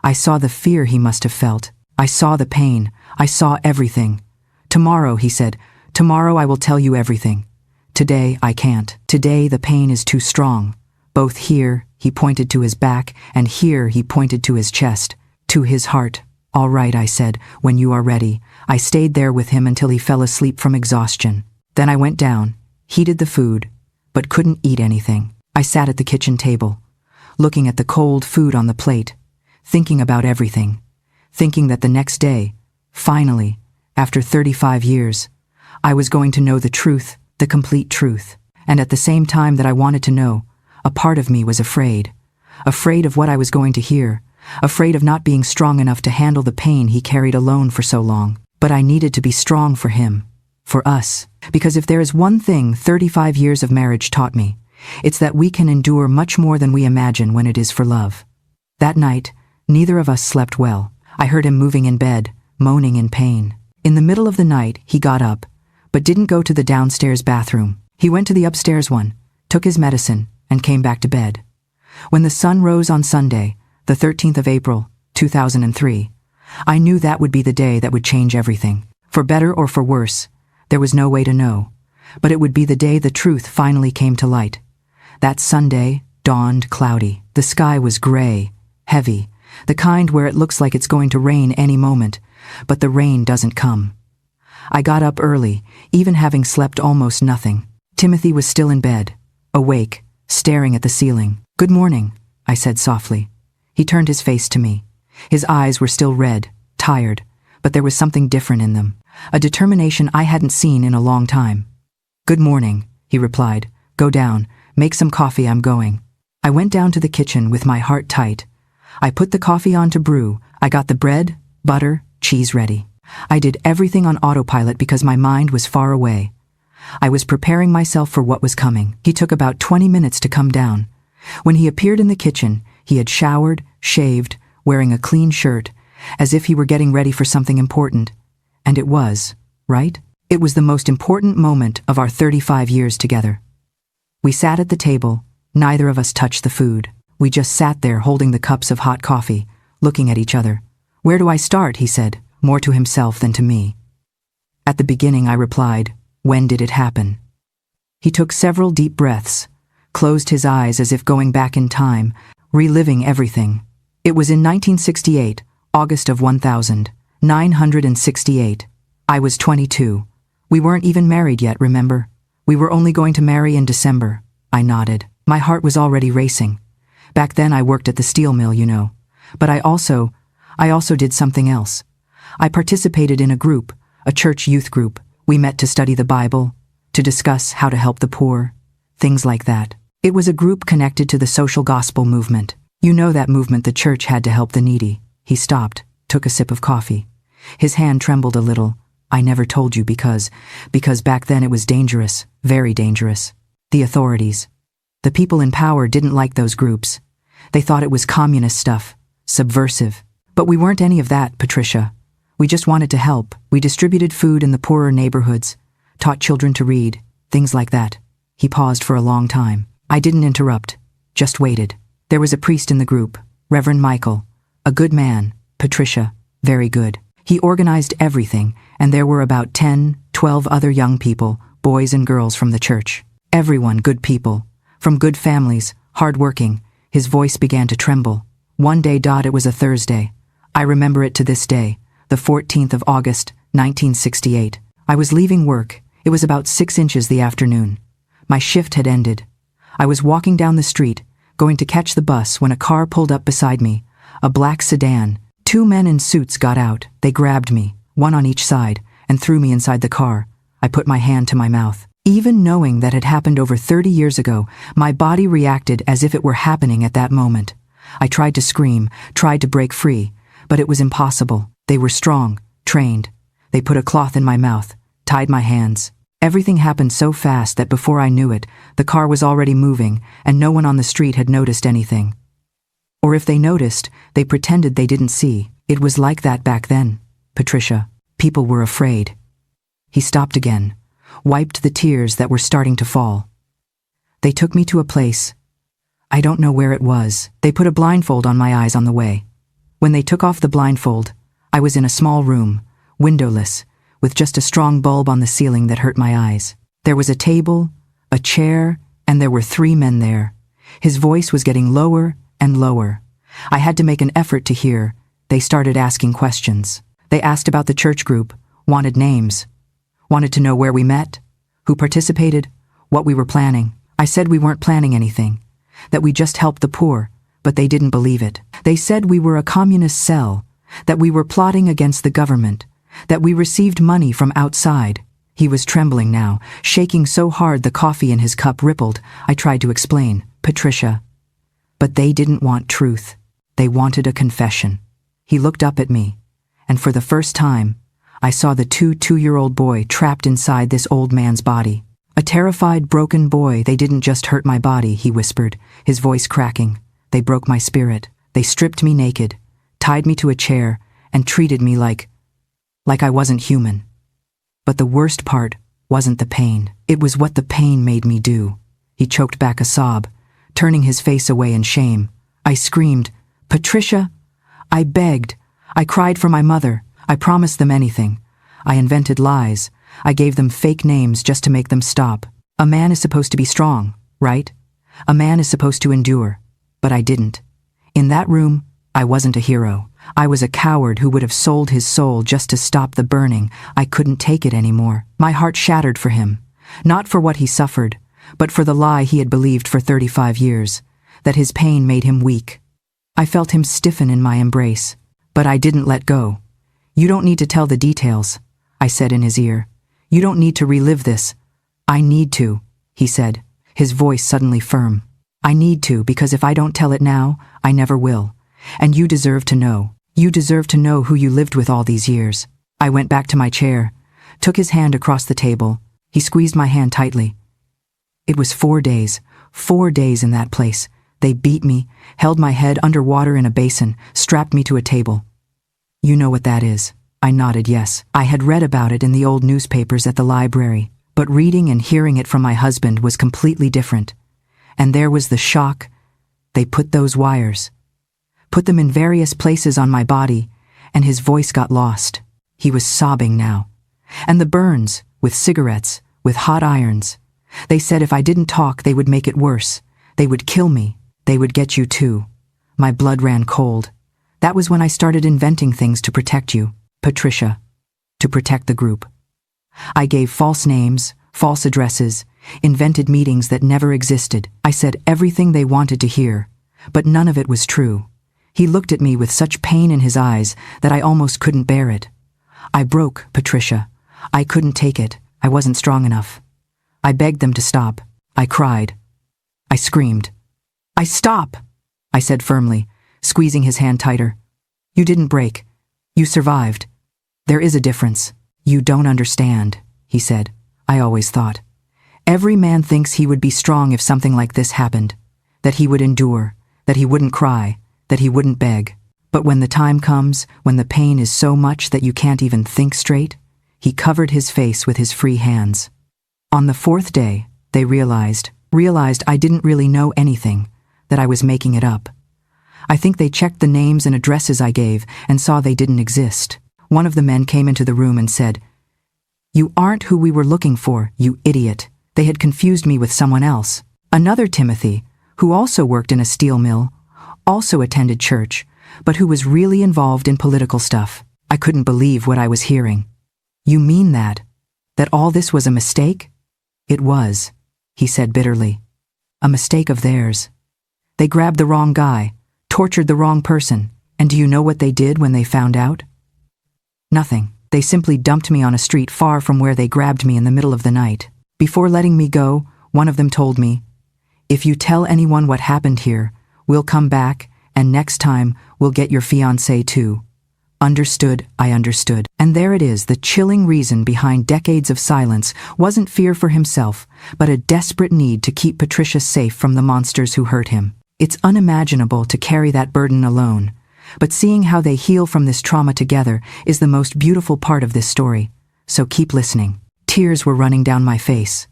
Speaker 1: I saw the fear he must have felt. I saw the pain. I saw everything. "Tomorrow," he said, "tomorrow I will tell you everything. Today I can't. Today the pain is too strong. Both here," he pointed to his back, "and here," he pointed to his chest, to his heart. "All right," I said, "when you are ready." I stayed there with him until he fell asleep from exhaustion. Then I went down, heated the food, but couldn't eat anything. I sat at the kitchen table, looking at the cold food on the plate, thinking about everything, thinking that the next day, finally, after 35 years, I was going to know the truth, the complete truth. And at the same time that I wanted to know, a part of me was afraid. Afraid of what I was going to hear, afraid of not being strong enough to handle the pain he carried alone for so long. But I needed to be strong for him, for us. Because if there is one thing 35 years of marriage taught me, It's that we can endure much more than we imagine when it is for love. That night, neither of us slept well. I heard him moving in bed, moaning in pain. In the middle of the night, he got up, but didn't go to the downstairs bathroom. He went to the upstairs one, took his medicine, and came back to bed. When the sun rose on Sunday, the 13th of April, 2003, I knew that would be the day that would change everything. For better or for worse, there was no way to know. But it would be the day the truth finally came to light. That Sunday dawned cloudy. The sky was gray, heavy, the kind where it looks like it's going to rain any moment, but the rain doesn't come. I got up early, even having slept almost nothing. Timothy was still in bed, awake, staring at the ceiling. "Good morning," I said softly. He turned his face to me. His eyes were still red, tired, but there was something different in them, a determination I hadn't seen in a long time. "Good morning," he replied. "Go down, make some coffee, I'm going." I went down to the kitchen with my heart tight. I put the coffee on to brew. I got the bread, butter, cheese ready. I did everything on autopilot because my mind was far away. I was preparing myself for what was coming. He took about 20 minutes to come down. When he appeared in the kitchen, he had showered, shaved, wearing a clean shirt, as if he were getting ready for something important. And it was, right? It was the most important moment of our 35 years together. We sat at the table. Neither of us touched the food. We just sat there holding the cups of hot coffee, looking at each other. "Where do I start?" he said, more to himself than to me. "At the beginning," I replied. "When did it happen?" He took several deep breaths, closed his eyes as if going back in time, reliving everything. "It was in 1968, August of 1968. I was 22. We weren't even married yet, remember? We were only going to marry in December." I nodded. My heart was already racing. Back then I worked at the steel mill, you know. But I also did something else. I participated in a group, a church youth group. We met to study the Bible, to discuss how to help the poor, things like that. It was a group connected to the social gospel movement. You know that movement the church had to help the needy. He stopped, took a sip of coffee. His hand trembled a little. "I never told you because back then it was dangerous, very dangerous. The authorities. The people in power didn't like those groups. They thought it was communist stuff, subversive. But we weren't any of that, Patricia. We just wanted to help. We distributed food in the poorer neighborhoods, taught children to read, things like that." He paused for a long time. I didn't interrupt, just waited. "There was a priest in the group, Reverend Michael, a good man, Patricia, very good. He organized everything, and there were about 10, 12 other young people, boys and girls from the church. Everyone good people, from good families, hard-working." His voice began to tremble. One day, it was a Thursday. I remember it to this day, the 14th of August, 1968. I was leaving work. It was about 6 inches the afternoon. My shift had ended. I was walking down the street, going to catch the bus when a car pulled up beside me, a black sedan. 2 men in suits got out. They grabbed me, one on each side, and threw me inside the car. I put my hand to my mouth. Even knowing that had happened over 30 years ago, my body reacted as if it were happening at that moment. I tried to scream, tried to break free, but it was impossible. They were strong, trained. They put a cloth in my mouth, tied my hands. Everything happened so fast that before I knew it, the car was already moving, and no one on the street had noticed anything. Or if they noticed, they pretended they didn't see. It was like that back then, Patricia. People were afraid. He stopped again, wiped the tears that were starting to fall. They took me to a place. I don't know where it was. They put a blindfold on my eyes on the way. When they took off the blindfold, I was in a small room, windowless, with just a strong bulb on the ceiling that hurt my eyes. There was a table, a chair, and there were 3 men there. His voice was getting lower and lower. I had to make an effort to hear. They started asking questions. They asked about the church group, wanted names, wanted to know where we met, who participated, what we were planning. I said we weren't planning anything, that we just helped the poor, but they didn't believe it. They said we were a communist cell, that we were plotting against the government, that we received money from outside. He was trembling now, shaking so hard the coffee in his cup rippled. I tried to explain, "Patricia." But they didn't want truth. They wanted a confession. He looked up at me, and for the first time, I saw the 2-year-old boy trapped inside this old man's body. A terrified, broken boy. They didn't just hurt my body, he whispered, his voice cracking. They broke my spirit. They stripped me naked, tied me to a chair, and treated me like I wasn't human. But the worst part wasn't the pain. It was what the pain made me do. He choked back a sob, turning his face away in shame. I screamed, "Patricia!" I begged. I cried for my mother. I promised them anything. I invented lies. I gave them fake names just to make them stop. A man is supposed to be strong, right? A man is supposed to endure. But I didn't. In that room, I wasn't a hero. I was a coward who would have sold his soul just to stop the burning. I couldn't take it anymore. My heart shattered for him. Not for what he suffered, but for the lie he had believed for 35 years, that his pain made him weak. I felt him stiffen in my embrace, but I didn't let go. "You don't need to tell the details," I said in his ear. "You don't need to relive this." "I need to," he said, his voice suddenly firm. "I need to, because if I don't tell it now, I never will. And you deserve to know. You deserve to know who you lived with all these years." I went back to my chair, took his hand across the table. He squeezed my hand tightly. It was 4 days in that place. They beat me, held my head under water in a basin, strapped me to a table. "You know what that is?" I nodded yes. I had read about it in the old newspapers at the library, but reading and hearing it from my husband was completely different. And there was the shock. They put those wires, put them in various places on my body, and his voice got lost. He was sobbing now. And the burns, with cigarettes, with hot irons. They said if I didn't talk, they would make it worse. They would kill me. They would get you too. My blood ran cold. That was when I started inventing things to protect you, Patricia, to protect the group. I gave false names, false addresses, invented meetings that never existed. I said everything they wanted to hear, but none of it was true. He looked at me with such pain in his eyes that I almost couldn't bear it. I broke, Patricia. I couldn't take it. I wasn't strong enough. I begged them to stop. I cried. I screamed. "Stop!" I said firmly, squeezing his hand tighter. "You didn't break. You survived. There is a difference. You don't understand," he said. "I always thought. Every man thinks he would be strong if something like this happened, that he would endure, that he wouldn't cry, that he wouldn't beg. But when the time comes, when the pain is so much that you can't even think straight," he covered his face with his free hands. On the 4th day, they realized I didn't really know anything, that I was making it up. I think they checked the names and addresses I gave and saw they didn't exist. One of the men came into the room and said, "You aren't who we were looking for, you idiot." They had confused me with someone else. Another Timothy, who also worked in a steel mill, also attended church, but who was really involved in political stuff. I couldn't believe what I was hearing. "You mean that all this was a mistake?" "It was," he said bitterly. "A mistake of theirs. They grabbed the wrong guy, tortured the wrong person, and do you know what they did when they found out? Nothing. They simply dumped me on a street far from where they grabbed me in the middle of the night. Before letting me go, one of them told me, 'If you tell anyone what happened here, we'll come back, and next time we'll get your fiancé too.' Understood, I understood. And there it is, the chilling reason behind decades of silence wasn't fear for himself, but a desperate need to keep Patricia safe from the monsters who hurt him. It's unimaginable to carry that burden alone, but seeing how they heal from this trauma together is the most beautiful part of this story. So keep listening. Tears were running down my face.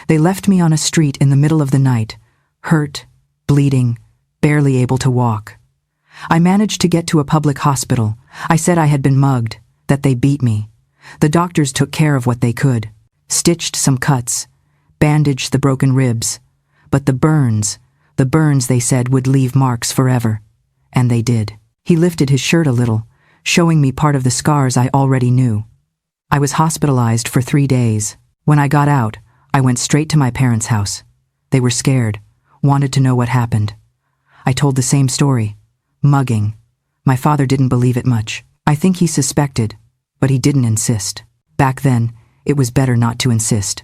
Speaker 1: They left me on a street in the middle of the night, hurt, bleeding, barely able to walk. I managed to get to a public hospital. I said I had been mugged, that they beat me. The doctors took care of what they could, stitched some cuts, bandaged the broken ribs. But the burns they said would leave marks forever. And they did. He lifted his shirt a little, showing me part of the scars I already knew. I was hospitalized for 3 days. When I got out, I went straight to my parents' house. They were scared, wanted to know what happened. I told the same story. Mugging. My father didn't believe it much. I think he suspected, but he didn't insist. Back then, it was better not to insist.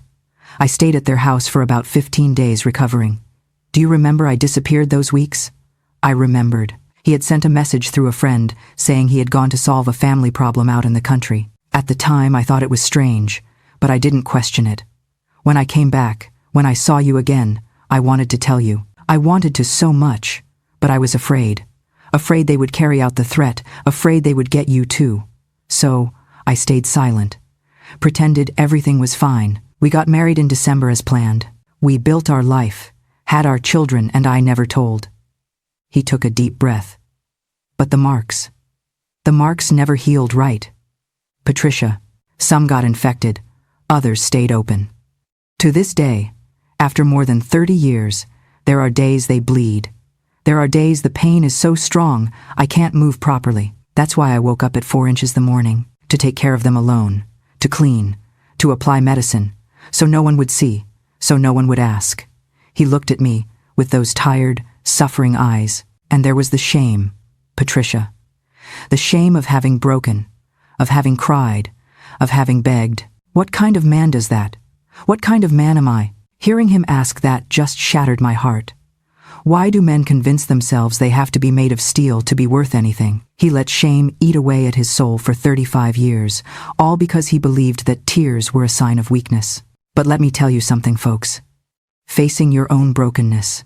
Speaker 1: I stayed at their house for about 15 days recovering. Do you remember I disappeared those weeks? I remembered. He had sent a message through a friend saying he had gone to solve a family problem out in the country. At the time, I thought it was strange, but I didn't question it. When I came back, when I saw you again, I wanted to tell you. I wanted to so much, but I was afraid. Afraid they would carry out the threat, afraid they would get you too. So, I stayed silent. Pretended everything was fine. We got married in December as planned. We built our life, had our children, and I never told. He took a deep breath. But the marks never healed right. Patricia, some got infected, others stayed open. To this day, after more than 30 years, there are days they bleed. There are days the pain is so strong, I can't move properly. That's why I woke up at 4 inches the morning, to take care of them alone, to clean, to apply medicine, so no one would see, so no one would ask. He looked at me with those tired, suffering eyes, and there was the shame, Patricia. The shame of having broken, of having cried, of having begged. What kind of man does that? What kind of man am I? Hearing him ask that just shattered my heart. Why do men convince themselves they have to be made of steel to be worth anything? He let shame eat away at his soul for 35 years, all because he believed that tears were a sign of weakness. But let me tell you something, folks. Facing your own brokenness.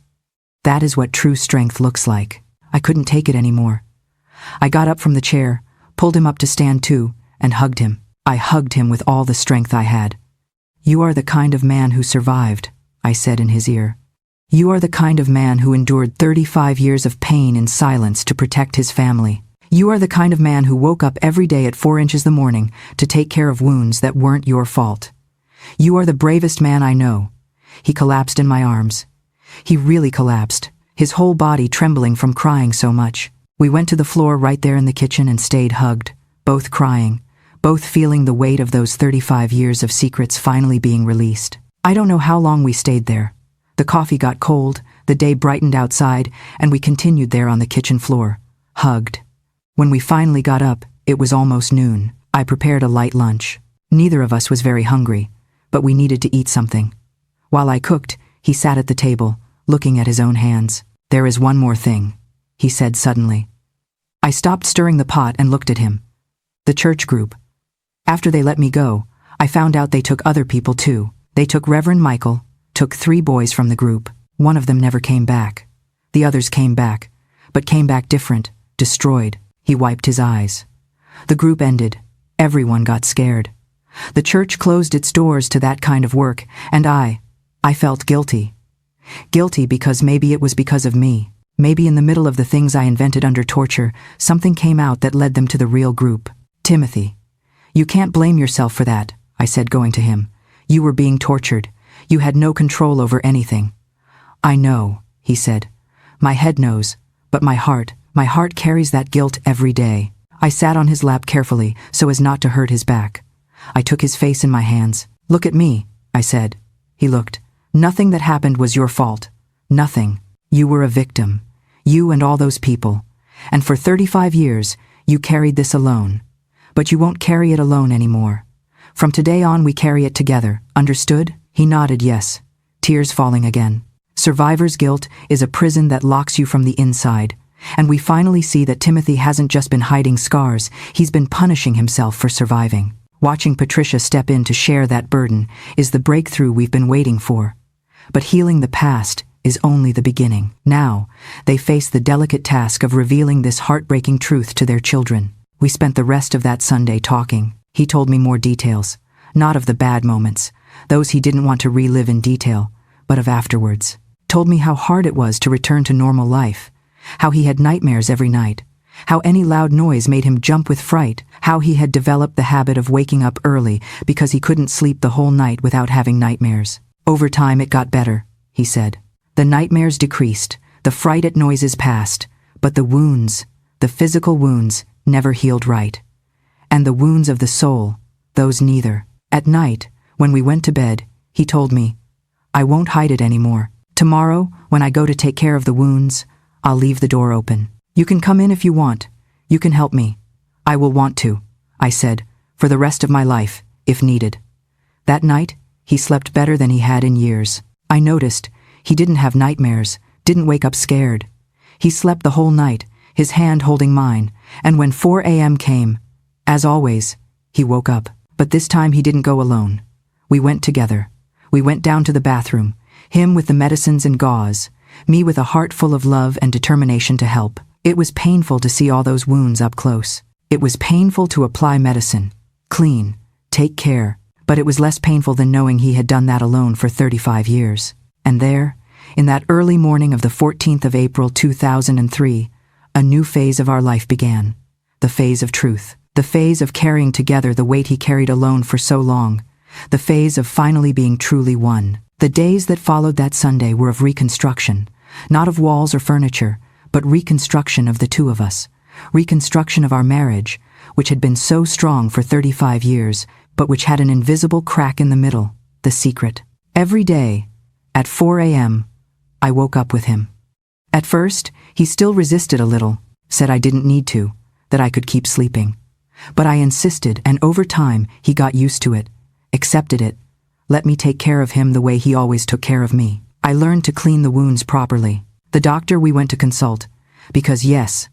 Speaker 1: That is what true strength looks like. I couldn't take it anymore. I got up from the chair, pulled him up to stand too, and hugged him. I hugged him with all the strength I had. You are the kind of man who survived, I said in his ear. You are the kind of man who endured 35 years of pain in silence to protect his family. You are the kind of man who woke up every day at 4 inches the morning to take care of wounds that weren't your fault. You are the bravest man I know. He collapsed in my arms. He really collapsed, his whole body trembling from crying so much. We went to the floor right there in the kitchen and stayed hugged, both crying, both feeling the weight of those 35 years of secrets finally being released. I don't know how long we stayed there. The coffee got cold, the day brightened outside, and we continued there on the kitchen floor, hugged. When we finally got up, it was almost noon. I prepared a light lunch. Neither of us was very hungry, but we needed to eat something. While I cooked, he sat at the table, looking at his own hands. There is one more thing, he said suddenly. I stopped stirring the pot and looked at him. The church group. After they let me go, I found out they took other people too. They took Reverend Michael, took 3 boys from the group. One of them never came back. The others came back, but came back different, destroyed. He wiped his eyes. The group ended. Everyone got scared. The church closed its doors to that kind of work, and I felt guilty. Guilty because maybe it was because of me. Maybe in the middle of the things I invented under torture, something came out that led them to the real group. Timothy, you can't blame yourself for that, I said, going to him. You were being tortured. You had no control over anything. I know, he said. My head knows, but my heart carries that guilt every day. I sat on his lap carefully so as not to hurt his back. I took his face in my hands. Look at me, I said. He looked. Nothing that happened was your fault. Nothing. You were a victim. You and all those people. And for 35 years, you carried this alone. But you won't carry it alone anymore. From today on, we carry it together. Understood? He nodded yes, tears falling again. Survivor's guilt is a prison that locks you from the inside. And we finally see that Timothy hasn't just been hiding scars, he's been punishing himself for surviving. Watching Patricia step in to share that burden is the breakthrough we've been waiting for. But healing the past is only the beginning. Now, they face the delicate task of revealing this heartbreaking truth to their children. We spent the rest of that Sunday talking. He told me more details, not of the bad moments, those he didn't want to relive in detail, but of afterwards. Told me how hard it was to return to normal life, how he had nightmares every night, how any loud noise made him jump with fright, how he had developed the habit of waking up early because he couldn't sleep the whole night without having nightmares. Over time it got better, he said. The nightmares decreased, the fright at noises passed, but the wounds, the physical wounds, never healed right. And the wounds of the soul, those neither. At night, when we went to bed, he told me, I won't hide it anymore. Tomorrow, when I go to take care of the wounds, I'll leave the door open. You can come in if you want. You can help me. I will want to, I said, for the rest of my life, if needed. That night, he slept better than he had in years. I noticed he didn't have nightmares, didn't wake up scared. He slept the whole night, his hand holding mine, and when 4 a.m. came, as always, he woke up. But this time he didn't go alone. We went together. We went down to the bathroom, him with the medicines and gauze, me with a heart full of love and determination to help. It was painful to see all those wounds up close. It was painful to apply medicine, clean, take care, but it was less painful than knowing he had done that alone for 35 years. And there, in that early morning of the 14th of April 2003, a new phase of our life began. The phase of truth. The phase of carrying together the weight he carried alone for so long. The phase of finally being truly one. The days that followed that Sunday were of reconstruction, not of walls or furniture, but reconstruction of the two of us. Reconstruction of our marriage, which had been so strong for 35 years, but which had an invisible crack in the middle, the secret. Every day, at 4 a.m., I woke up with him. At first, he still resisted a little, said I didn't need to, that I could keep sleeping. But I insisted, and over time, he got used to it, accepted it, let me take care of him the way he always took care of me. I learned to clean the wounds properly. The doctor we went to consult, because yes,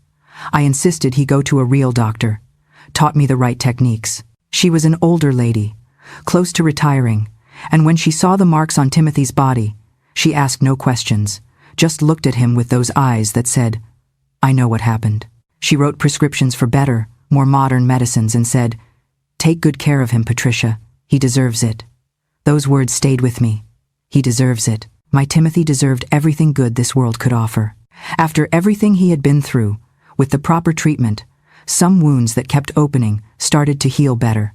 Speaker 1: I insisted he go to a real doctor, taught me the right techniques. She was an older lady, close to retiring, and when she saw the marks on Timothy's body, she asked no questions, just looked at him with those eyes that said, I know what happened. She wrote prescriptions for better, more modern medicines and said, take good care of him, Patricia. He deserves it. Those words stayed with me. He deserves it. My Timothy deserved everything good this world could offer. After everything he had been through, with the proper treatment, some wounds that kept opening started to heal better.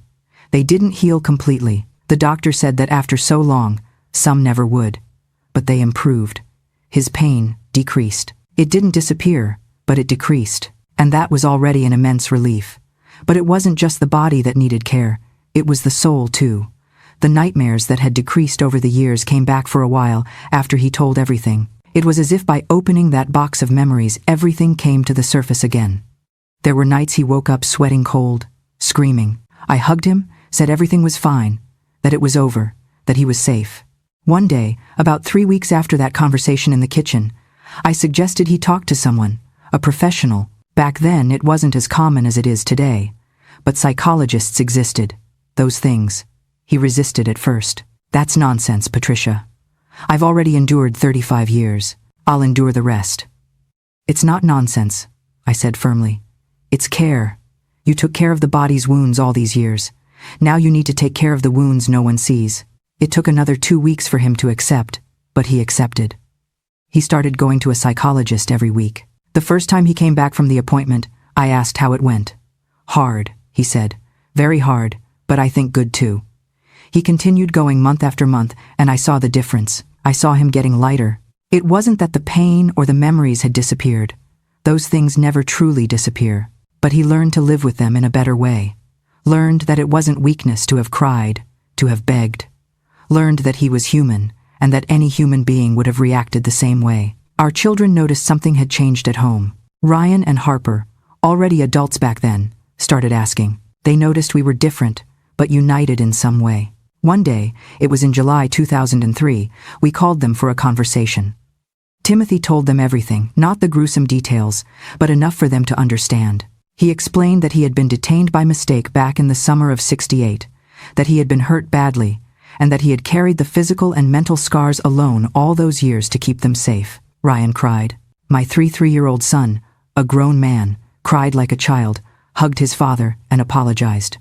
Speaker 1: They didn't heal completely. The doctor said that after so long, some never would. But they improved. His pain decreased. It didn't disappear, but it decreased. And that was already an immense relief. But it wasn't just the body that needed care. It was the soul, too. The nightmares that had decreased over the years came back for a while after he told everything. It was as if by opening that box of memories, everything came to the surface again. There were nights he woke up sweating cold, screaming. I hugged him, said everything was fine, that it was over, that he was safe. One day, about 3 weeks after that conversation in the kitchen, I suggested he talk to someone, a professional. Back then, it wasn't as common as it is today. But psychologists existed. Those things. He resisted at first. That's nonsense, Patricia. I've already endured 35 years. I'll endure the rest. It's not nonsense, I said firmly. It's care. You took care of the body's wounds all these years. Now you need to take care of the wounds no one sees. It took another 2 weeks for him to accept, but he accepted. He started going to a psychologist every week. The first time he came back from the appointment, I asked how it went. Hard, he said. Very hard, but I think good too. He continued going month after month, and I saw the difference. I saw him getting lighter. It wasn't that the pain or the memories had disappeared. Those things never truly disappear. But he learned to live with them in a better way. Learned that it wasn't weakness to have cried, to have begged. Learned that he was human, and that any human being would have reacted the same way. Our children noticed something had changed at home. Ryan and Harper, already adults back then, started asking. They noticed we were different, but united in some way. One day, it was in July 2003, we called them for a conversation. Timothy told them everything, not the gruesome details, but enough for them to understand. He explained that he had been detained by mistake back in the summer of '68, that he had been hurt badly, and that he had carried the physical and mental scars alone all those years to keep them safe. Ryan cried. My 3-year-old son, a grown man, cried like a child, hugged his father, and apologized.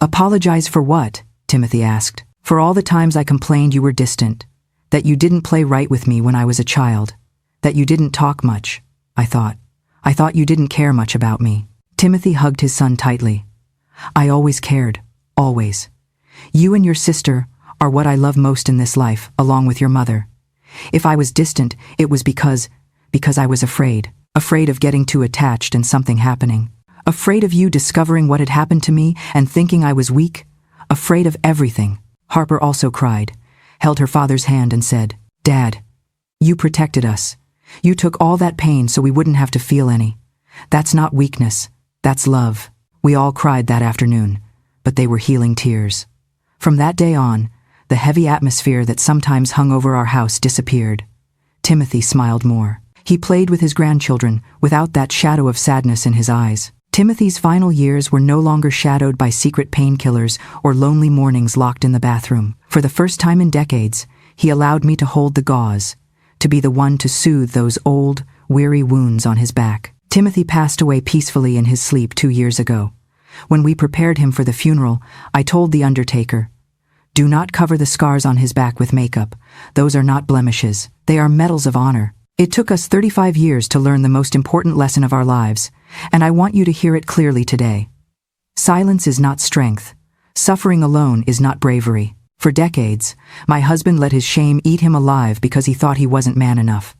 Speaker 1: Apologize for what? Timothy asked. For all the times I complained you were distant, that you didn't play right with me when I was a child, that you didn't talk much, I thought. I thought you didn't care much about me. Timothy hugged his son tightly. I always cared, always. You and your sister are what I love most in this life, along with your mother. If I was distant, it was because I was afraid of getting too attached and something happening. Afraid of you discovering what had happened to me and thinking I was weak. Afraid of everything. Harper also cried, held her father's hand and said, Dad, you protected us. You took all that pain so we wouldn't have to feel any. That's not weakness, that's love. We all cried that afternoon, but they were healing tears. From that day on, the heavy atmosphere that sometimes hung over our house disappeared. Timothy smiled more. He played with his grandchildren without that shadow of sadness in his eyes. Timothy's final years were no longer shadowed by secret painkillers or lonely mornings locked in the bathroom. For the first time in decades, he allowed me to hold the gauze, to be the one to soothe those old, weary wounds on his back. Timothy passed away peacefully in his sleep 2 years ago. When we prepared him for the funeral, I told the undertaker, "Do not cover the scars on his back with makeup. Those are not blemishes. They are medals of honor." It took us 35 years to learn the most important lesson of our lives, and I want you to hear it clearly today. Silence is not strength. Suffering alone is not bravery. For decades, my husband let his shame eat him alive because he thought he wasn't man enough.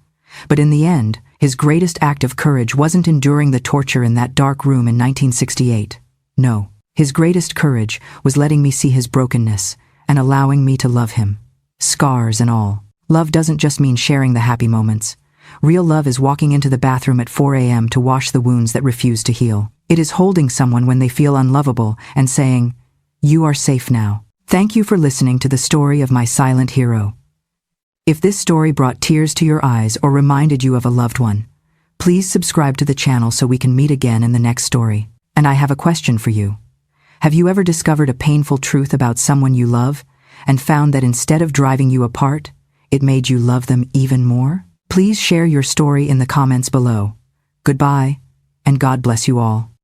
Speaker 1: But in the end, his greatest act of courage wasn't enduring the torture in that dark room in 1968. No, his greatest courage was letting me see his brokenness and allowing me to love him. Scars and all. Love doesn't just mean sharing the happy moments. Real love is walking into the bathroom at 4 a.m. to wash the wounds that refuse to heal. It is holding someone when they feel unlovable and saying, "You are safe now." Thank you for listening to the story of my silent hero. If this story brought tears to your eyes or reminded you of a loved one, please subscribe to the channel so we can meet again in the next story. And I have a question for you. Have you ever discovered a painful truth about someone you love and found that instead of driving you apart, it made you love them even more? Please share your story in the comments below. Goodbye, and God bless you all.